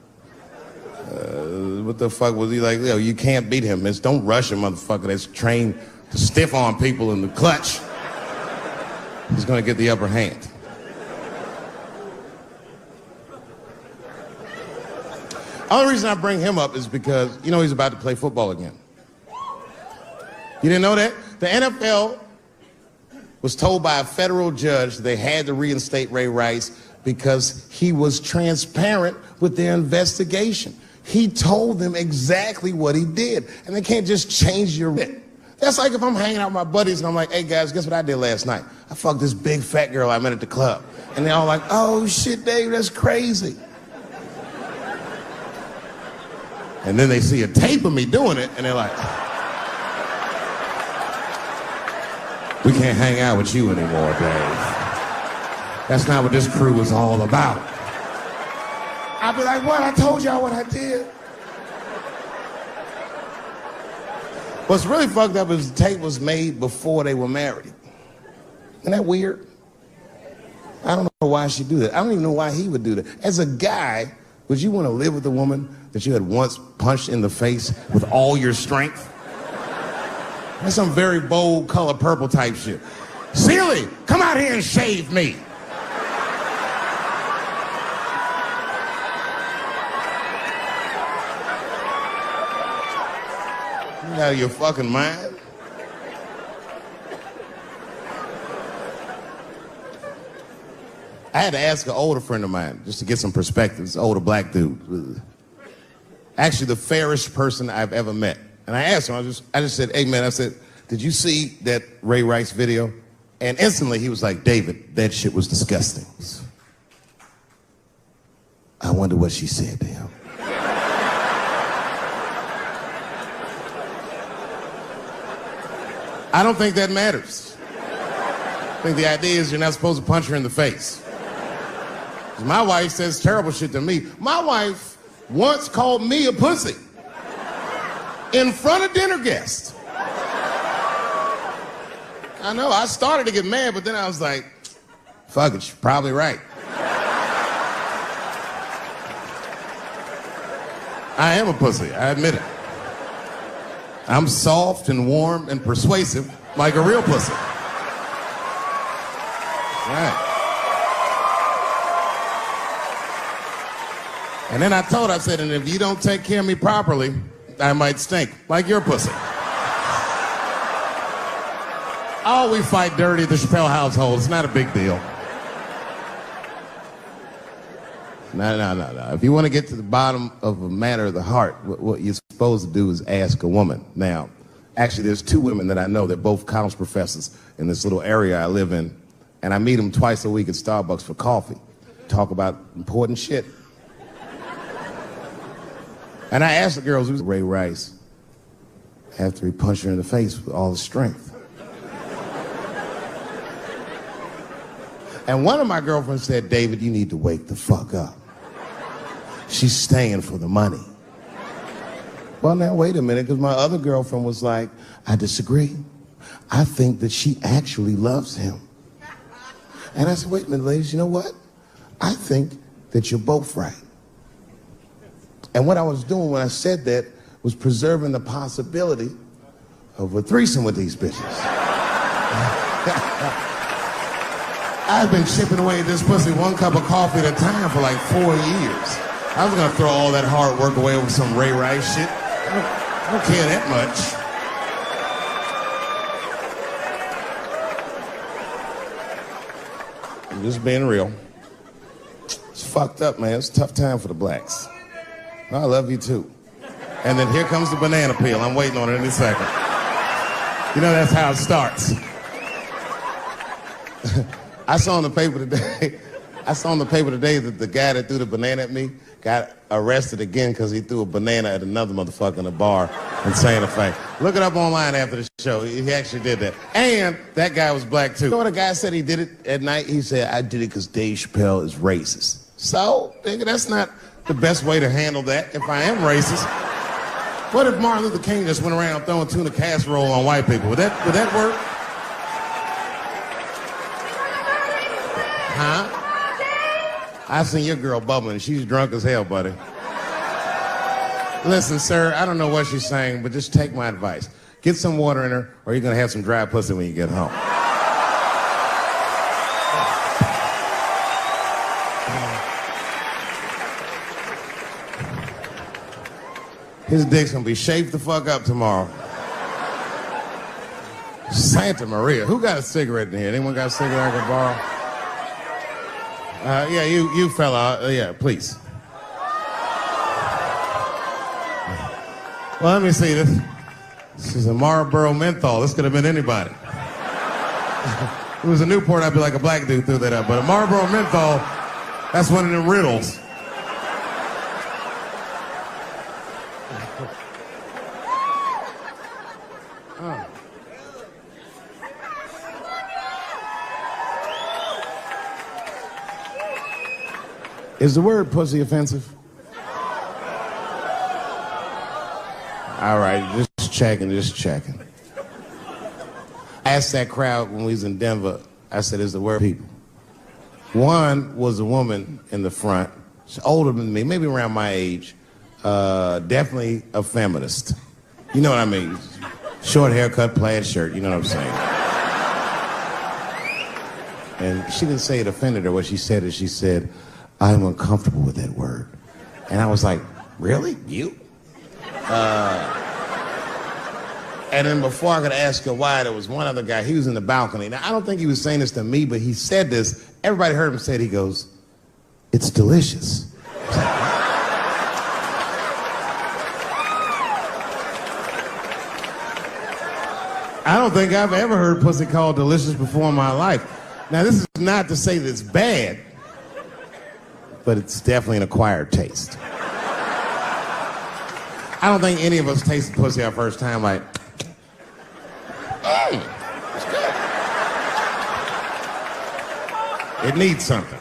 What the fuck was he like? You can't beat him. It's don't rush a motherfucker that's trained to stiff arm people in the clutch. He's gonna get the upper hand. Only reason I bring him up is because, you know, he's about to play football again. You didn't know that? The NFL was told by a federal judge they had to reinstate Ray Rice because he was transparent with their investigation. He told them exactly what he did, and they can't just change your wit. That's like if I'm hanging out with my buddies and I'm like, hey guys, guess what I did last night? I fucked this big fat girl I met at the club. And they're all like, oh shit, Dave, that's crazy. And then they see a tape of me doing it, and they're like, we can't hang out with you anymore, Dave. That's not what this crew is all about. I'll be like, what? I told y'all what I did. What's really fucked up is the tape was made before they were married. Isn't that weird? I don't know why she'd do that. I don't even know why he would do that. As a guy, would you want to live with a woman that you had once punched in the face with all your strength? That's some very bold color purple type shit. Sealy, come out here and shave me. You out of your fucking mind? I had to ask an older friend of mine just to get some perspective. This older black dude. Actually, the fairest person I've ever met. And I asked him, I just said, hey man, I said, did you see that Ray Rice video? And instantly he was like, David, that shit was disgusting. I wonder what she said to him. I don't think that matters. I think the idea is you're not supposed to punch her in the face. My wife says terrible shit to me. My wife once called me a pussy in front of dinner guests. I know, I started to get mad, but then I was like, fuck it, she's probably right. I am a pussy, I admit it. I'm soft and warm and persuasive like a real pussy. Right. And then I told her, I said, and if you don't take care of me properly, I might stink like your pussy. Oh, we fight dirty at the Chappelle household. It's not a big deal. No. If you want to get to the bottom of a matter of the heart, what you're supposed to do is ask a woman. Now, actually, there's two women that I know. They're both college professors in this little area I live in. And I meet them twice a week at Starbucks for coffee. Talk about important shit. And I asked the girls, who's Ray Rice? After he punched her in the face with all his strength. And one of my girlfriends said, David, you need to wake the fuck up. She's staying for the money. Well, now, wait a minute, because my other girlfriend was like, I disagree. I think that she actually loves him. And I said, wait a minute, ladies, you know what? I think that you're both right. And what I was doing when I said that was preserving the possibility of a threesome with these bitches. I've been chipping away at this pussy one cup of coffee at a time for like 4 years. I was gonna throw all that hard work away with some Ray Rice shit. I don't care that much. I'm just being real. It's fucked up, man. It's a tough time for the blacks. I love you too. And then here comes the banana peel. I'm waiting on it any second. You know that's how it starts. I saw in the paper today that the guy that threw the banana at me got arrested again because he threw a banana at another motherfucker in a bar in Santa Fe. Look it up online after the show. He actually did that. And that guy was black too. You know what a guy said he did it at night? He said, I did it because Dave Chappelle is racist. So, nigga, that's not the best way to handle that if I am racist. What if Martin Luther King just went around throwing tuna casserole on white people? Would that work? Huh? I seen your girl bubbling. She's drunk as hell, buddy. Listen, sir, I don't know what she's saying, but just take my advice. Get some water in her, or you're gonna have some dry pussy when you get home. His dick's gonna be shaped the fuck up tomorrow. Santa Maria. Who got a cigarette in here? Anyone got a cigarette I can borrow? Yeah, you fella. Yeah, please. Well, let me see this. This is a Marlboro menthol. This could have been anybody. If it was a Newport, I'd be like a black dude threw that up. But a Marlboro menthol, that's one of them riddles. Is the word pussy offensive? All right, just just checking. I asked that crowd when we was in Denver, I said, is the word people? One was a woman in the front. She's older than me, maybe around my age. Definitely a feminist. You know what I mean? Short haircut, plaid shirt, you know what I'm saying? And she didn't say it offended her. What she said is she said, I'm uncomfortable with that word. And I was like, really? You? And then before I could ask her why, there was one other guy. He was in the balcony. Now, I don't think he was saying this to me, but he said this. Everybody heard him say it. He goes, it's delicious. I don't think I've ever heard pussy called delicious before in my life. Now, this is not to say that it's bad, but it's definitely an acquired taste. I don't think any of us tasted pussy our first time like, it's good. It needs something.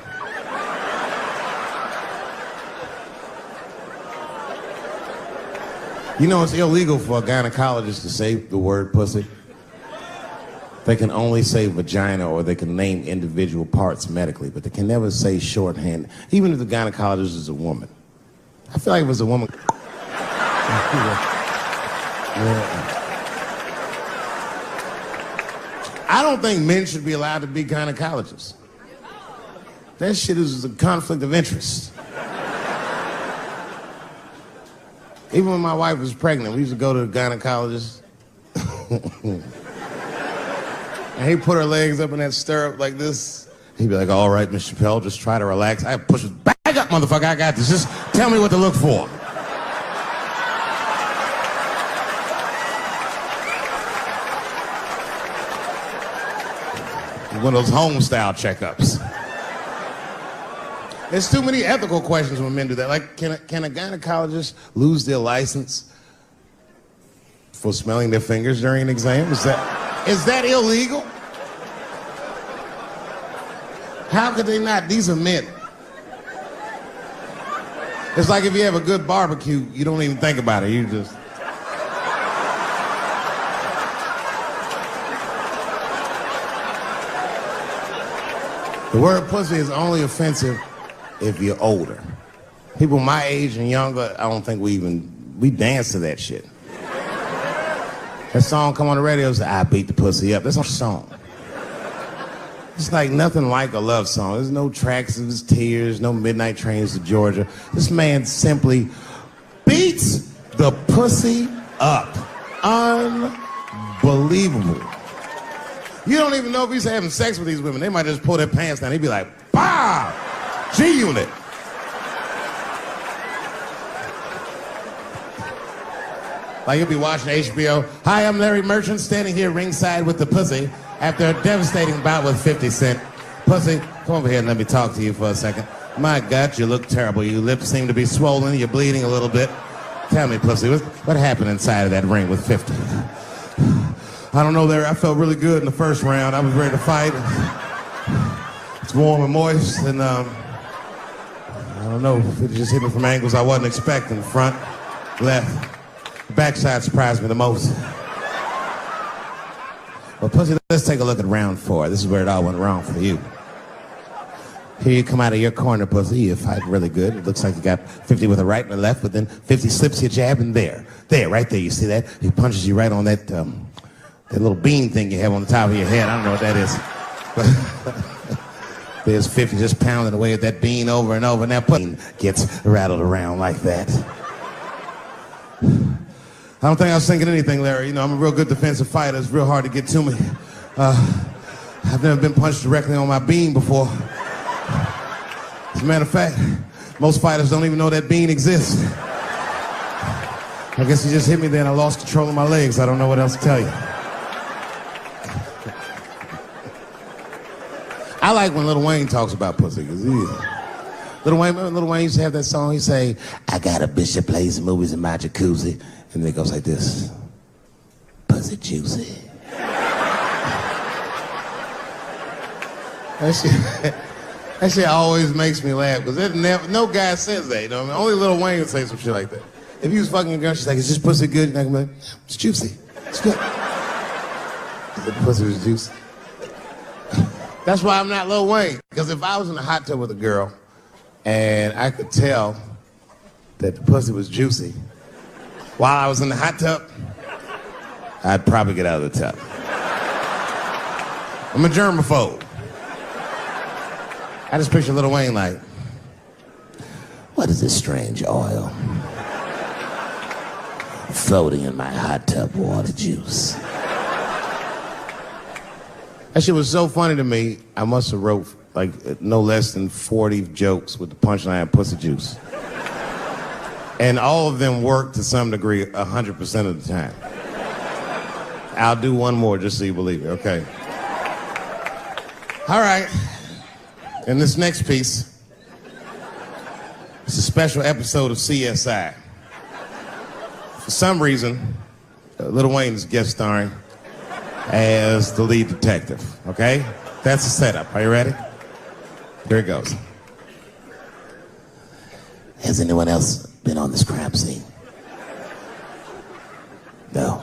You know, it's illegal for a gynecologist to say the word pussy. They can only say vagina, or they can name individual parts medically, but they can never say shorthand, even if the gynecologist is a woman. I feel like if it was a woman. I don't think men should be allowed to be gynecologists. That shit is a conflict of interest. Even when my wife was pregnant, we used to go to the gynecologist. And he'd put her legs up in that stirrup like this. He'd be like, all right, Miss Chappelle, just try to relax. I push it back up, motherfucker, I got this. Just tell me what to look for. One of those home-style checkups. There's too many ethical questions when men do that. Like, can a gynecologist lose their license for smelling their fingers during an exam? Is that illegal? How could they not? These are men. It's like if you have a good barbecue, you don't even think about it. You just... The word pussy is only offensive if you're older. People my age and younger, I don't think we dance to that shit. That song come on the radio, say, I beat the pussy up. That's not a song. It's like nothing like a love song. There's no tracks of his tears, no midnight trains to Georgia. This man simply beats the pussy up. Unbelievable. You don't even know if he's having sex with these women. They might just pull their pants down. He'd be like, bah! G-Unit. Like you'll be watching HBO. Hi, I'm Larry Merchant, standing here ringside with the pussy after a devastating bout with 50 Cent. Pussy, come over here and let me talk to you for a second. My God, you look terrible. Your lips seem to be swollen. You're bleeding a little bit. Tell me, pussy, what happened inside of that ring with 50? I don't know, Larry. I felt really good in the first round. I was ready to fight. It's warm and moist, and I don't know. It just hit me from angles I wasn't expecting. Front, left. Backside surprised me the most. Well, pussy, let's take a look at round 4. This is where it all went wrong for you. Here you come out of your corner, pussy. You fight really good. It looks like you got 50 with a right and a left, but then 50 slips your jab, and there, right there, you see that? He punches you right on that little bean thing you have on the top of your head. I don't know what that is. But there's 50 just pounding away at that bean over and over, and that pussy gets rattled around like that. I don't think I was thinking anything, Larry. You know, I'm a real good defensive fighter. It's real hard to get to me. I've never been punched directly on my bean before. As a matter of fact, most fighters don't even know that bean exists. I guess he just hit me there and I lost control of my legs. I don't know what else to tell you. I like when Lil Wayne talks about pussy, because Lil Wayne used to have that song. He say, I got a bitch that plays the movies in my jacuzzi. And then it goes like this. Pussy juicy. That shit always makes me laugh, because no guy says that, you know what I mean? Only Lil Wayne would say some shit like that. If you was fucking a girl, she's like, is this pussy good? And I can be like, it's juicy. It's good. The pussy was juicy. That's why I'm not Lil Wayne. Because if I was in a hot tub with a girl and I could tell that the pussy was juicy while I was in the hot tub, I'd probably get out of the tub. I'm a germaphobe. I just picture Lil Wayne like, what is this strange oil floating in my hot tub water juice? That shit was so funny to me, I must have wrote like no less than 40 jokes with the punchline pussy juice. And all of them work to some degree 100% of the time. I'll do one more just so you believe it, okay? All right, and this next piece, it's a special episode of CSI. For some reason, Lil Wayne is guest starring as the lead detective, okay? That's the setup. Are you ready? Here it goes. Has anyone else been on this crime scene? No.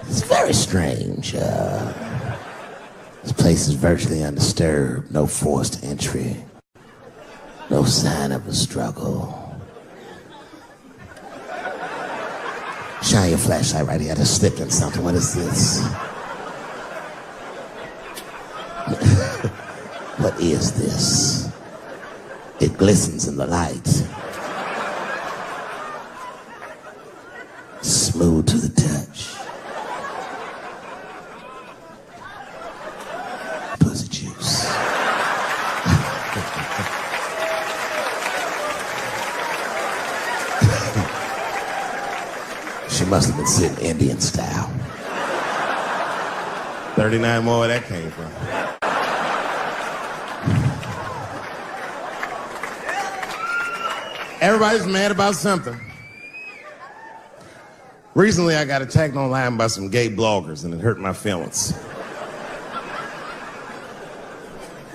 It's very strange. This place is virtually undisturbed. No forced entry. No sign of a struggle. Shine your flashlight right here. I just slipped in something. What is this? What is this? It glistens in the light. Smooth to the touch. Pussy juice. She must have been sitting Indian style. 39 more where that came from. Everybody's mad about something. Recently, I got attacked online by some gay bloggers, and it hurt my feelings.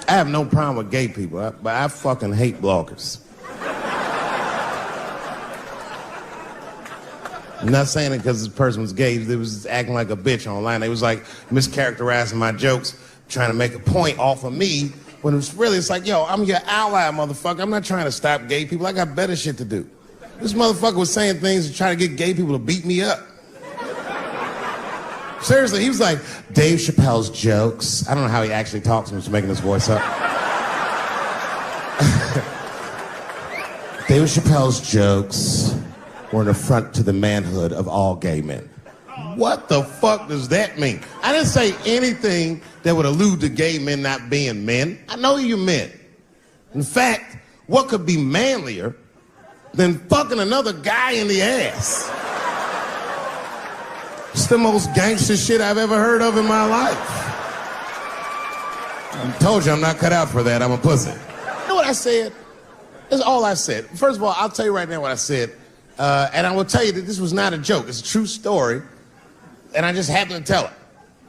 I have no problem with gay people, but I fucking hate bloggers. I'm not saying it because this person was gay. They was acting like a bitch online. They was like mischaracterizing my jokes, trying to make a point off of me, when it was really, it's like, yo, I'm your ally, motherfucker. I'm not trying to stop gay people. I got better shit to do. This motherfucker was saying things to try to get gay people to beat me up. Seriously, he was like, Dave Chappelle's jokes. I don't know how he actually talks. I'm just making his voice up. Dave Chappelle's jokes were an affront to the manhood of all gay men. What the fuck does that mean? I didn't say anything that would allude to gay men not being men. I know you men. In fact, what could be manlier than fucking another guy in the ass? It's the most gangster shit I've ever heard of in my life. I told you I'm not cut out for that. I'm a pussy. You know what I said? That's all I said. First of all, I'll tell you right now what I said. And I will tell you that this was not a joke. It's a true story. And I just happened to tell it.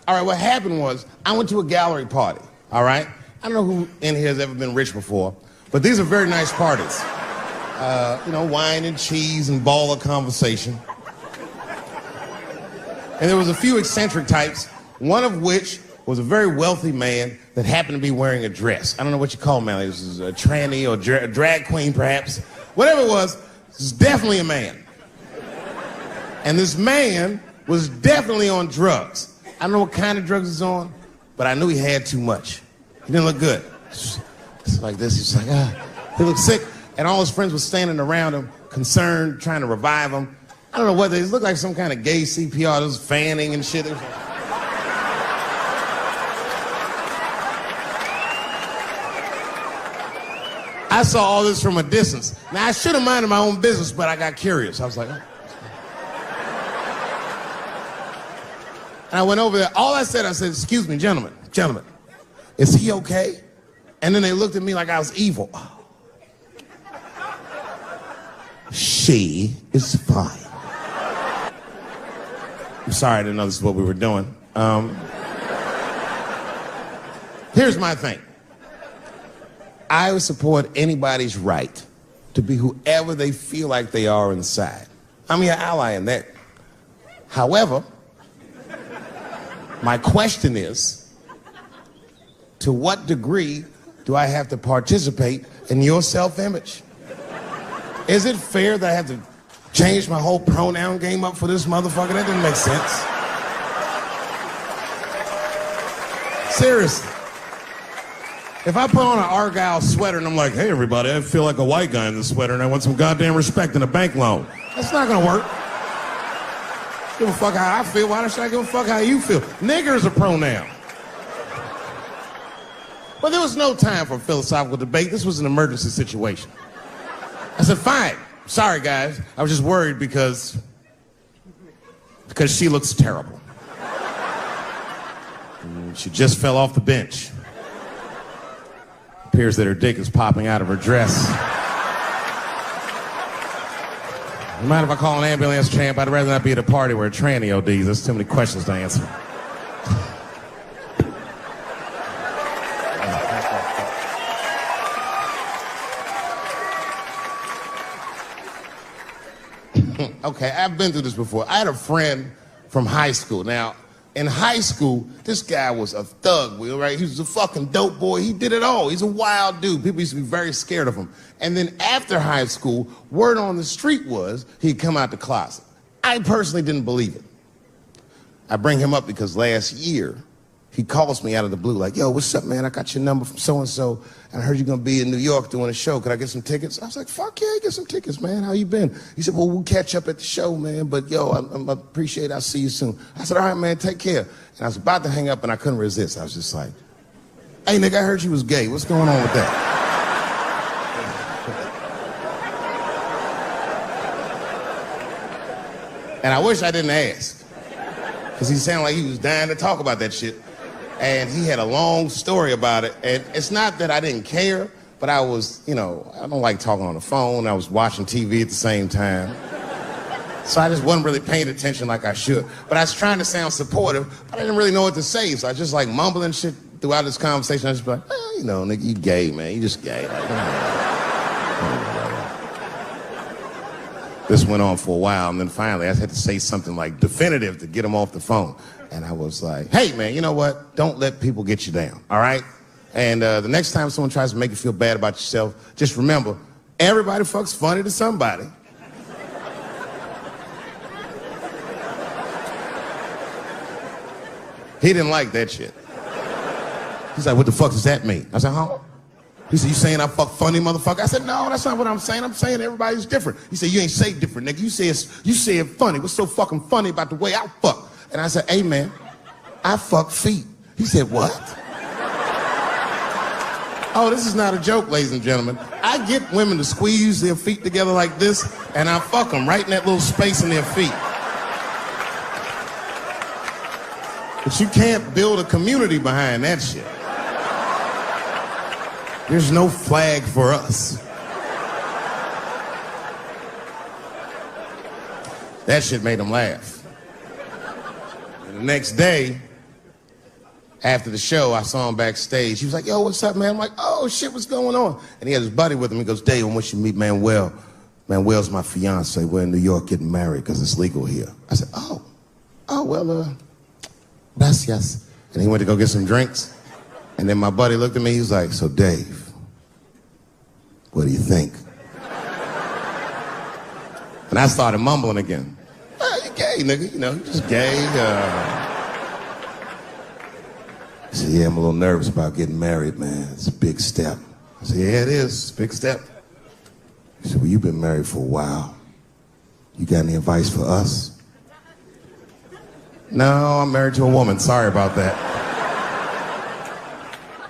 All right, what happened was I went to a gallery party, all right? I don't know who in here has ever been rich before, but these are very nice parties. You know, wine and cheese and ball of conversation. And there was a few eccentric types, one of which was a very wealthy man that happened to be wearing a dress. I don't know what you call him, man. This is a tranny or a drag queen, perhaps. Whatever it was definitely a man. And this man was definitely on drugs. I don't know what kind of drugs he's on, but I knew he had too much. He didn't look good. It's like this. He's like, he looked sick. And all his friends were standing around him, concerned, trying to revive him. I don't know what they looked like, some kind of gay CPR. There was fanning and shit. I saw all this from a distance. Now, I should have minded my own business, but I got curious. I was like, oh. And I went over there. All I said, excuse me, gentlemen, is he okay? And then they looked at me like I was evil. She is fine. I'm sorry, I didn't know this is what we were doing. Here's my thing. I would support anybody's right to be whoever they feel like they are inside. I'm your ally in that. However, my question is, to what degree do I have to participate in your self-image? Is it fair that I have to change my whole pronoun game up for this motherfucker? That doesn't make sense. Seriously. If I put on an Argyle sweater and I'm like, hey everybody, I feel like a white guy in this sweater and I want some goddamn respect and a bank loan. That's not gonna work. Give a fuck how I feel. Why should I give a fuck how you feel? Nigger is a pronoun. But there was no time for philosophical debate. This was an emergency situation. I said, fine. Sorry, guys. I was just worried because she looks terrible. She just fell off the bench. Appears that her dick is popping out of her dress. You mind if I call an ambulance, champ? I'd rather not be at a party where a tranny ODs. There's too many questions to answer. Okay, I've been through this before. I had a friend from high school. Now, in high school, this guy was a thug, Will, right? He was a fucking dope boy. He did it all. He's a wild dude. People used to be very scared of him. And then after high school, word on the street was he'd come out the closet. I personally didn't believe it. I bring him up because last year, he calls me out of the blue like, yo, what's up, man? I got your number from so-and-so, and I heard you're going to be in New York doing a show. Could I get some tickets? I was like, fuck yeah, get some tickets, man. How you been? He said, well, we'll catch up at the show, man, but yo, I appreciate it. I'll see you soon. I said, all right, man, take care. And I was about to hang up, and I couldn't resist. I was just like, hey, nigga, I heard you was gay. What's going on with that? And I wish I didn't ask, because he sounded like he was dying to talk about that shit. And he had a long story about it. And it's not that I didn't care, but I was, I don't like talking on the phone. I was watching TV at the same time. So I just wasn't really paying attention like I should. But I was trying to sound supportive, but I didn't really know what to say. So I just like mumbling shit throughout this conversation. I just be like, nigga, you gay, man. You just gay. This went on for a while, and then finally I had to say something like definitive to get him off the phone. And I was like, hey, man, you know what? Don't let people get you down, all right? And the next time someone tries to make you feel bad about yourself, just remember, everybody fucks funny to somebody. He didn't like that shit. He's like, what the fuck does that mean? I said, huh? He said, you saying I fuck funny, motherfucker? I said, no, that's not what I'm saying. I'm saying everybody's different. He said, you ain't say different, nigga. You said funny. What's so fucking funny about the way I fuck? And I said, hey, man, I fuck feet. He said, what? Oh, this is not a joke, ladies and gentlemen. I get women to squeeze their feet together like this, and I fuck them right in that little space in their feet. But you can't build a community behind that shit. There's no flag for us. That shit made him laugh. And the next day, after the show, I saw him backstage. He was like, yo, what's up, man? I'm like, oh, shit, what's going on? And he had his buddy with him. He goes, Dave, I want you to meet Manuel. Manuel's my fiance. We're in New York getting married because it's legal here. I said, well, gracias. And he went to go get some drinks. And then my buddy looked at me. He was like, so, Dave, what do you think? And I started mumbling again. You gay, nigga. You just gay. He said, yeah, I'm a little nervous about getting married, man. It's a big step. I said, yeah, it is. It's a big step. He said, well, you've been married for a while. You got any advice for us? No, I'm married to a woman. Sorry about that.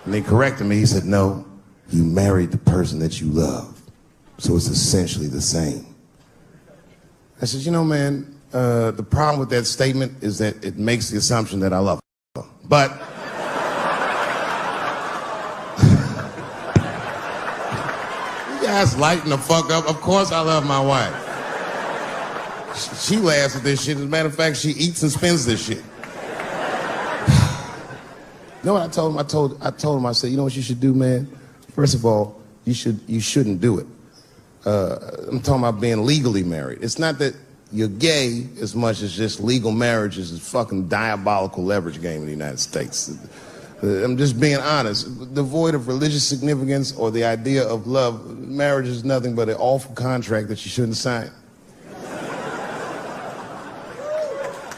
And they corrected me. He said, no, you married the person that you love. So it's essentially the same. I said, man, the problem with that statement is that it makes the assumption that I love her. But you guys lighten the fuck up. Of course I love my wife. She laughs at this shit. As a matter of fact, she eats and spends this shit. You know what I told him? I told him, I said, you know what you should do, man? First of all, you shouldn't do it. I'm talking about being legally married. It's not that you're gay as much as just legal marriage is a fucking diabolical leverage game in the United States. I'm just being honest. Devoid of religious significance or the idea of love, marriage is nothing but an awful contract that you shouldn't sign.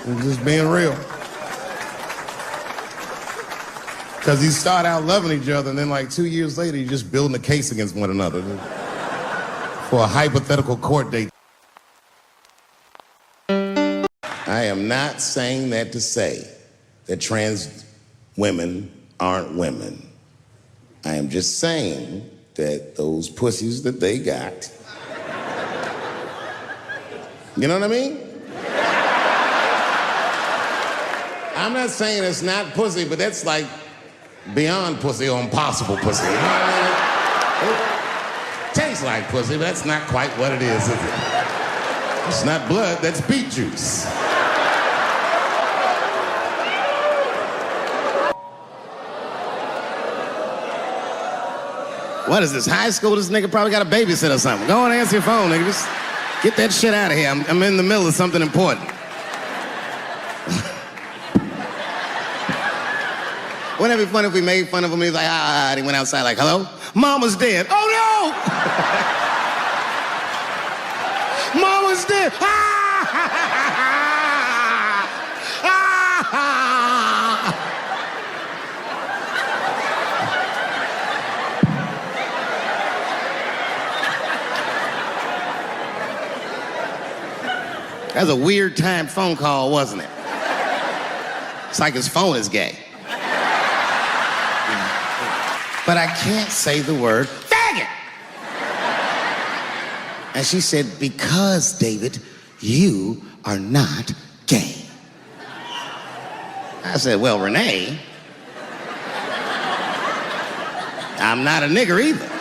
I'm just being real. Because you start out loving each other, and then like 2 years later, you're just building a case against one another for a hypothetical court date. I am not saying that to say that trans women aren't women. I am just saying that those pussies that they got, you know what I mean? I'm not saying it's not pussy, but that's like beyond pussy or impossible pussy. You know what I mean? It tastes like pussy, but that's not quite what it is it? It's not blood, that's beet juice. What is this, high school? This nigga probably got a babysitter or something. Go on and answer your phone, nigga. Just get that shit out of here. I'm in the middle of something important. Wouldn't it be funny if we made fun of him? He's like, ah, and he went outside like, hello? Mama's dead. Oh, no! Mama's dead. That was a weird time phone call, wasn't it? It's like his phone is gay. But I can't say the word faggot. And she said, because, David, you are not gay. I said, well, Renee, I'm not a nigger either.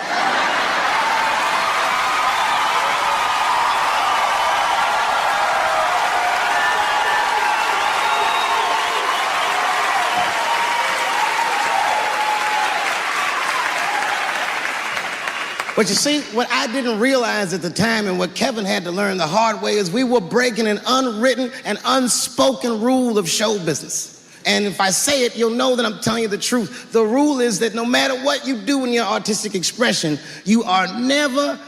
But you see, what I didn't realize at the time and what Kevin had to learn the hard way is we were breaking an unwritten and unspoken rule of show business. And if I say it, you'll know that I'm telling you the truth. The rule is that no matter what you do in your artistic expression, you are never,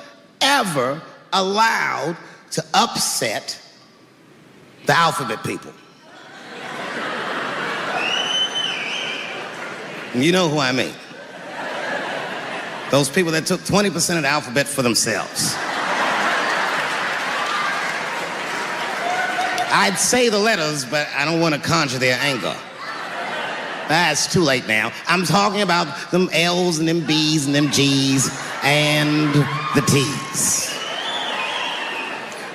ever allowed to upset the alphabet people. You know who I mean. Those people that took 20% of the alphabet for themselves. I'd say the letters, but I don't want to conjure their anger. It's too late now. I'm talking about them L's and them B's and them G's and the T's.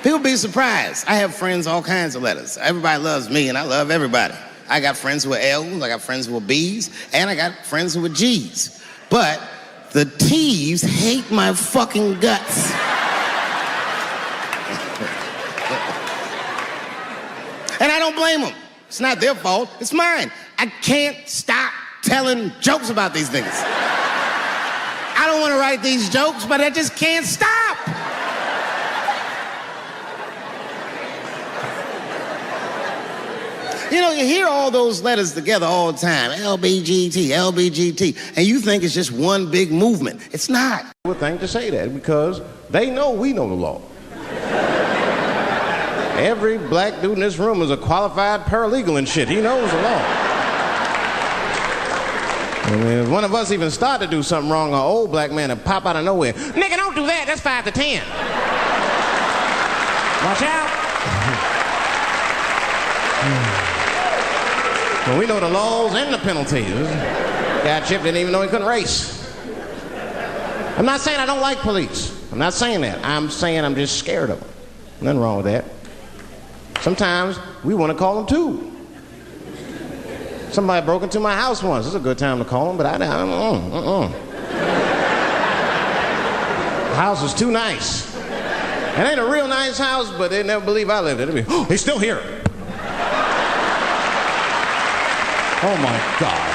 People be surprised. I have friends, all kinds of letters. Everybody loves me, and I love everybody. I got friends who are L's, I got friends who are B's, and I got friends who are G's. But the T's hate my fucking guts. And I don't blame them. It's not their fault, it's mine. I can't stop telling jokes about these niggas. I don't want to write these jokes, but I just can't stop. You know, you hear all those letters together all the time, LBGT, LBGT, and you think it's just one big movement. It's not. I would think to say that because they know we know the law. Every black dude in this room is a qualified paralegal and shit. He knows the law. I mean, if one of us even start to do something wrong, an old black man will pop out of nowhere. Nigga, don't do that. That's 5 to 10. Watch out. Well, we know the laws and the penalties. Guy Chip didn't even know he couldn't race. I'm not saying I don't like police. I'm not saying that. I'm saying I'm just scared of them. Nothing wrong with that. Sometimes we want to call them too. Somebody broke into my house once. It's a good time to call them, but I don't. The house is too nice. It ain't a real nice house, but they never believe I lived it. They'll be, oh, he's still here. Oh my God.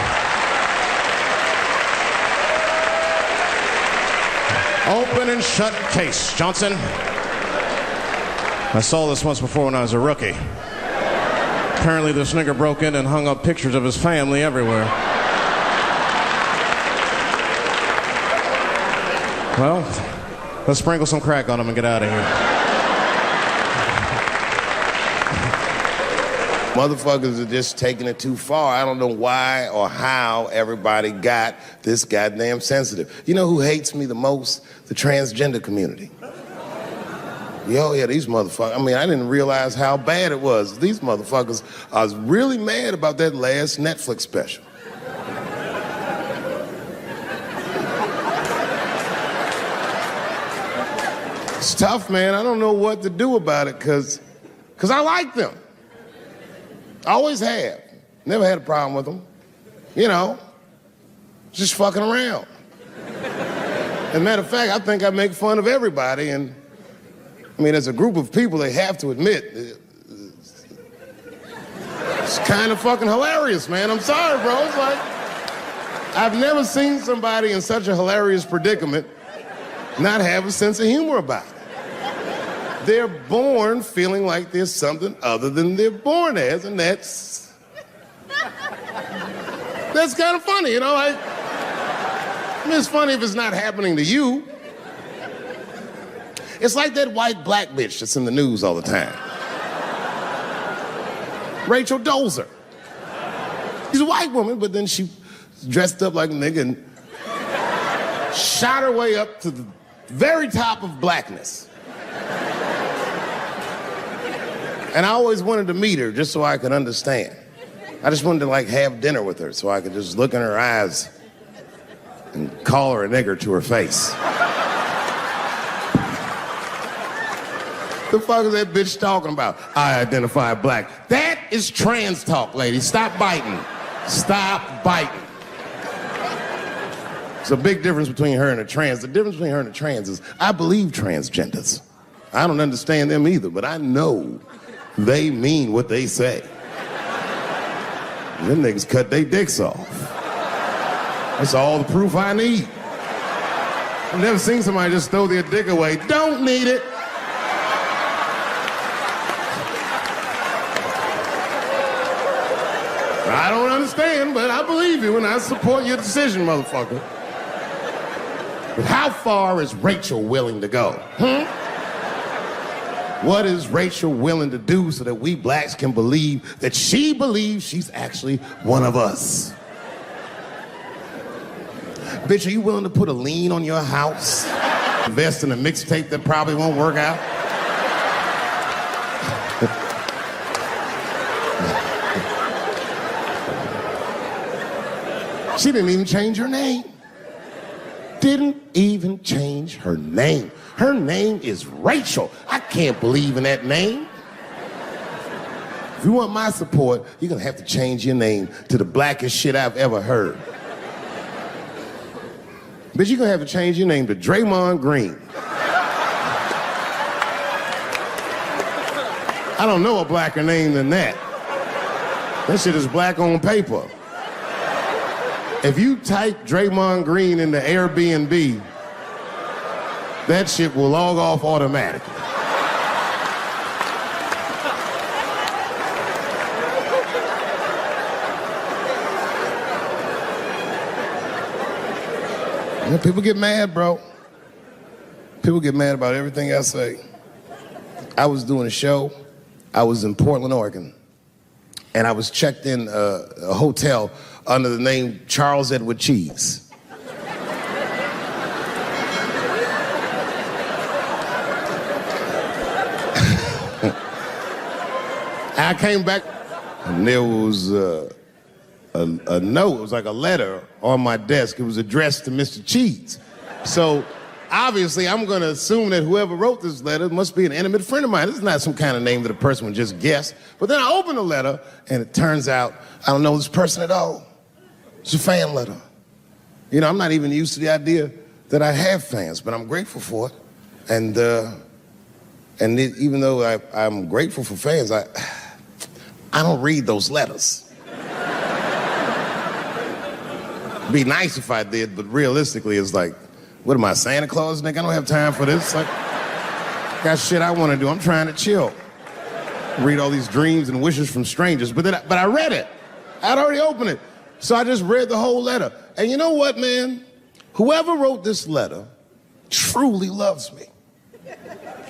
Open and shut case. Johnson. I saw this once before when I was a rookie. Apparently this nigger broke in and hung up pictures of his family everywhere. Well, let's sprinkle some crack on him and get out of here. Motherfuckers are just taking it too far. I don't know why or how everybody got this goddamn sensitive. You know who hates me the most? The transgender community. Yo, yeah, these motherfuckers. I mean, I didn't realize how bad it was. These motherfuckers, I was really mad about that last Netflix special. It's tough, man. I don't know what to do about it because I like them. I always have. Never had a problem with them. You know, just fucking around. As a matter of fact, I think I make fun of everybody, and I mean, as a group of people, they have to admit, it's kind of fucking hilarious, man. I'm sorry, bro. It's like, I've never seen somebody in such a hilarious predicament not have a sense of humor about it. They're born feeling like there's something other than they're born as, and that's kind of funny, you know? I mean, it's funny if it's not happening to you. It's like that white black bitch that's in the news all the time. Rachel Dolezal. She's a white woman, but then she dressed up like a nigga and shot her way up to the very top of blackness. And I always wanted to meet her just so I could understand. I just wanted to like have dinner with her so I could just look in her eyes and call her a nigger to her face. The fuck is that bitch talking about? I identify black. That is trans talk, lady. Stop biting. Stop biting. There's a big difference between her and a trans. The difference between her and a trans is I believe transgenders. I don't understand them either, but I know they mean what they say. Them niggas cut their dicks off. That's all the proof I need. I've never seen somebody just throw their dick away. Don't need it. I don't understand, but I believe you and I support your decision, motherfucker. But how far is Rachel willing to go? What is Rachel willing to do so that we blacks can believe that she believes she's actually one of us? Bitch, are you willing to put a lien on your house? Invest in a mixtape that probably won't work out? She didn't even change her name. Didn't even change her name. Her name is Rachel. I can't believe in that name. If you want my support, you're gonna have to change your name to the blackest shit I've ever heard. But you're gonna have to change your name to Draymond Green. I don't know a blacker name than that. That shit is black on paper. If you type Draymond Green into Airbnb, that shit will log off automatically. Yeah, people get mad, bro. People get mad about everything I say. I was doing a show. I was in Portland, Oregon. And I was checked in a hotel under the name Charles Edward Cheese. I came back, and there was a note. It was like a letter on my desk. It was addressed to Mr. Cheese. So obviously, I'm going to assume that whoever wrote this letter must be an intimate friend of mine. This is not some kind of name that a person would just guess. But then I opened the letter, and it turns out I don't know this person at all. It's a fan letter. You know, I'm not even used to the idea that I have fans, but I'm grateful for it. And even though I'm grateful for fans, I don't read those letters. It'd be nice if I did, but realistically, it's like, What am I, Santa Claus, nigga? I don't have time for this. Like, got shit I want to do. I'm trying to chill. Read all these dreams and wishes from strangers. But I read it. I'd already opened it. So I just read the whole letter. And you know what, man? Whoever wrote this letter truly loves me.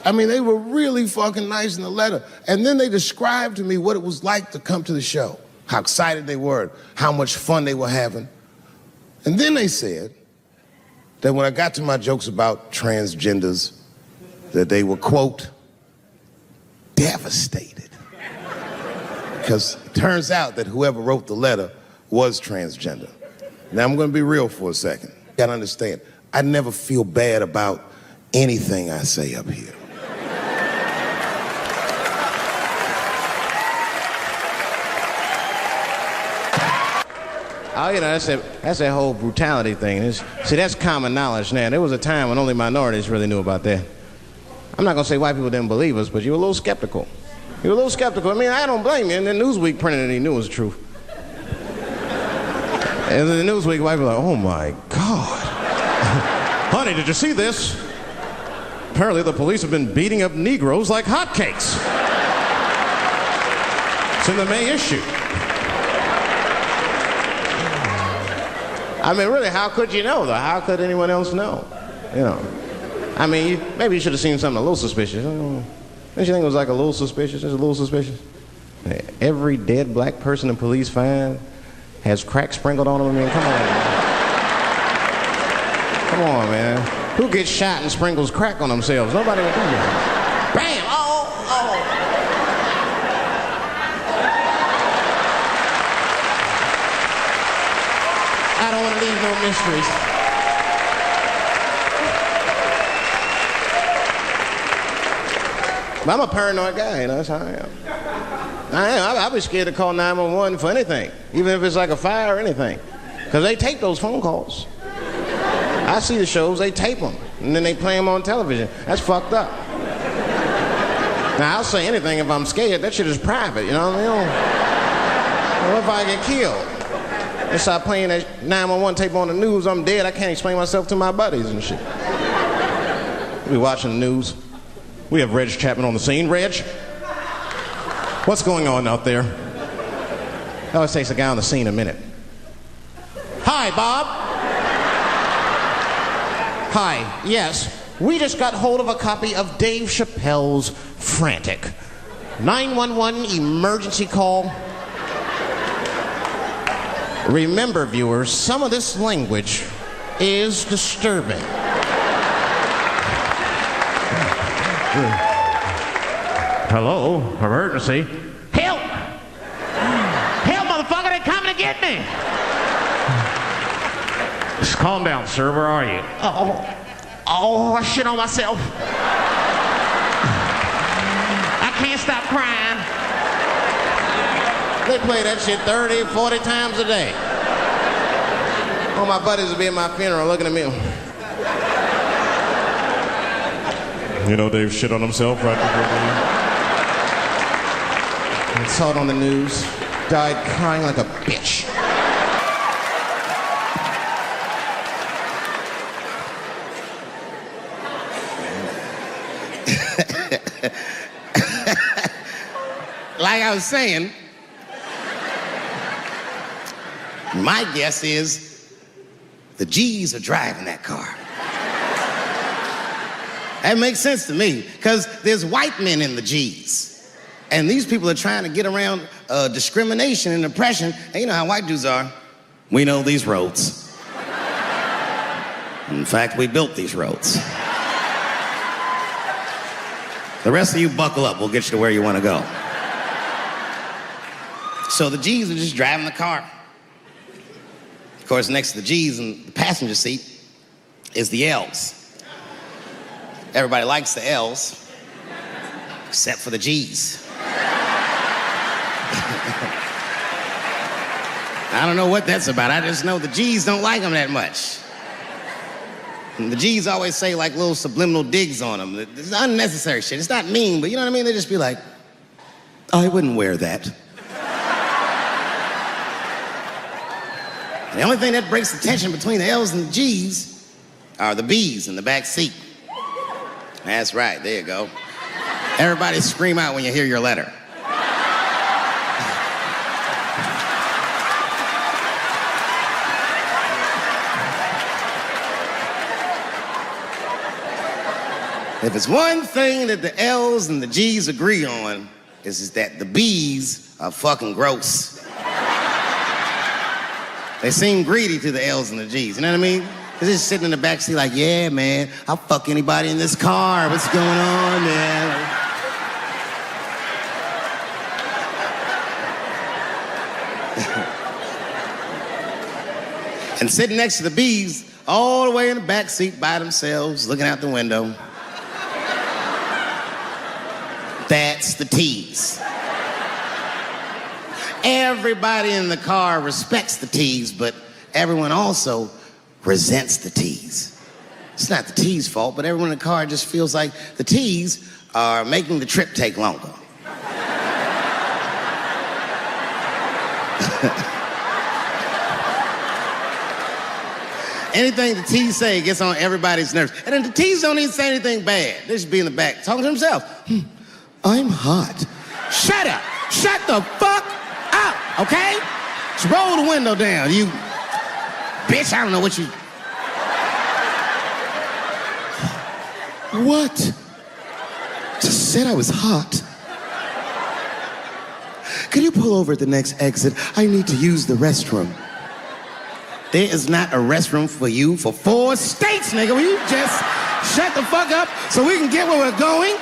I mean, they were really fucking nice in the letter. And then they described to me what it was like to come to the show, how excited they were, how much fun they were having. And then they said that when I got to my jokes about transgenders, that they were, quote, devastated. Because it turns out that whoever wrote the letter was transgender. Now, I'm going to be real for a second. You got to understand, I never feel bad about anything I say up here. Oh, you know, that's that whole brutality thing. See, that's common knowledge now. There was a time when only minorities really knew about that. I'm not going to say white people didn't believe us, but you were a little skeptical. You were a little skeptical. I mean, I don't blame you. And then Newsweek printed it and he knew it was the truth. And then the Newsweek white people were like, oh my God. Honey, did you see this? Apparently the police have been beating up Negroes like hotcakes. It's in the May issue. I mean, really, how could you know, though? How could anyone else know? You know. I mean, maybe you should have seen something a little suspicious. Don't you think it was like a little suspicious? Just a little suspicious? Every dead black person the police find has crack sprinkled on them. I mean, come on, man. Come on, man. Who gets shot and sprinkles crack on themselves? Nobody would do that. Bam! Oh, oh. I don't want to leave no mysteries. But I'm a paranoid guy, you know, that's how I am. I'll be scared to call 911 for anything, even if it's like a fire or anything. Because they tape those phone calls. I see the shows, they tape them, and then they play them on television. That's fucked up. Now, I'll say anything if I'm scared. That shit is private, you know what I mean? What if I get killed? They start playing that 911 tape on the news, I'm dead, I can't explain myself to my buddies and shit. We watching the news. We have Reg Chapman on the scene. Reg, what's going on out there? It always takes a guy on the scene a minute. Hi, Bob. Hi, yes. We just got hold of a copy of Dave Chappelle's Frantic. 911 emergency call. Remember, viewers, some of this language is disturbing. Hello, emergency. Help! Help, motherfucker, they're coming to get me! Just calm down, sir, where are you? Oh, I shit on myself. I can't stop crying. They play that shit 30, 40 times a day. All my buddies will be at my funeral looking at me. You know Dave shit on himself right before I saw it on the news. Died crying like a bitch. Like I was saying, my guess is the G's are driving that car. That makes sense to me, because there's white men in the G's. And these people are trying to get around discrimination and oppression. And you know how white dudes are. We know these roads. In fact, we built these roads. The rest of you buckle up. We'll get you to where you want to go. So the G's are just driving the car. Of course, next to the G's in the passenger seat is the L's. Everybody likes the L's, except for the G's. I don't know what that's about. I just know the G's don't like them that much. And the G's always say like little subliminal digs on them. It's unnecessary shit. It's not mean, but you know what I mean? They just be like, I wouldn't wear that. The only thing that breaks the tension between the L's and the G's are the bees in the back seat. That's right, there you go. Everybody scream out when you hear your letter. If it's one thing that the L's and the G's agree on, is that the B's are fucking gross. They seem greedy to the L's and the G's, you know what I mean? They're just sitting in the backseat like, yeah, man, I'll fuck anybody in this car. What's going on, man? And sitting next to the B's, all the way in the backseat by themselves, looking out the window. That's the T's. Everybody in the car respects the T's, but everyone also resents the T's. It's not the T's' fault, but everyone in the car just feels like the T's are making the trip take longer. Anything the T's say gets on everybody's nerves. And then the T's don't even say anything bad. They just be in the back talking to themselves. I'm hot. Shut up. Shut the fuck up, okay? Just roll the window down, you bitch. I don't know what you... What? Just said I was hot. Can you pull over at the next exit? I need to use the restroom. There is not a restroom for you for 4 states, nigga. Will you just shut the fuck up so we can get where we're going?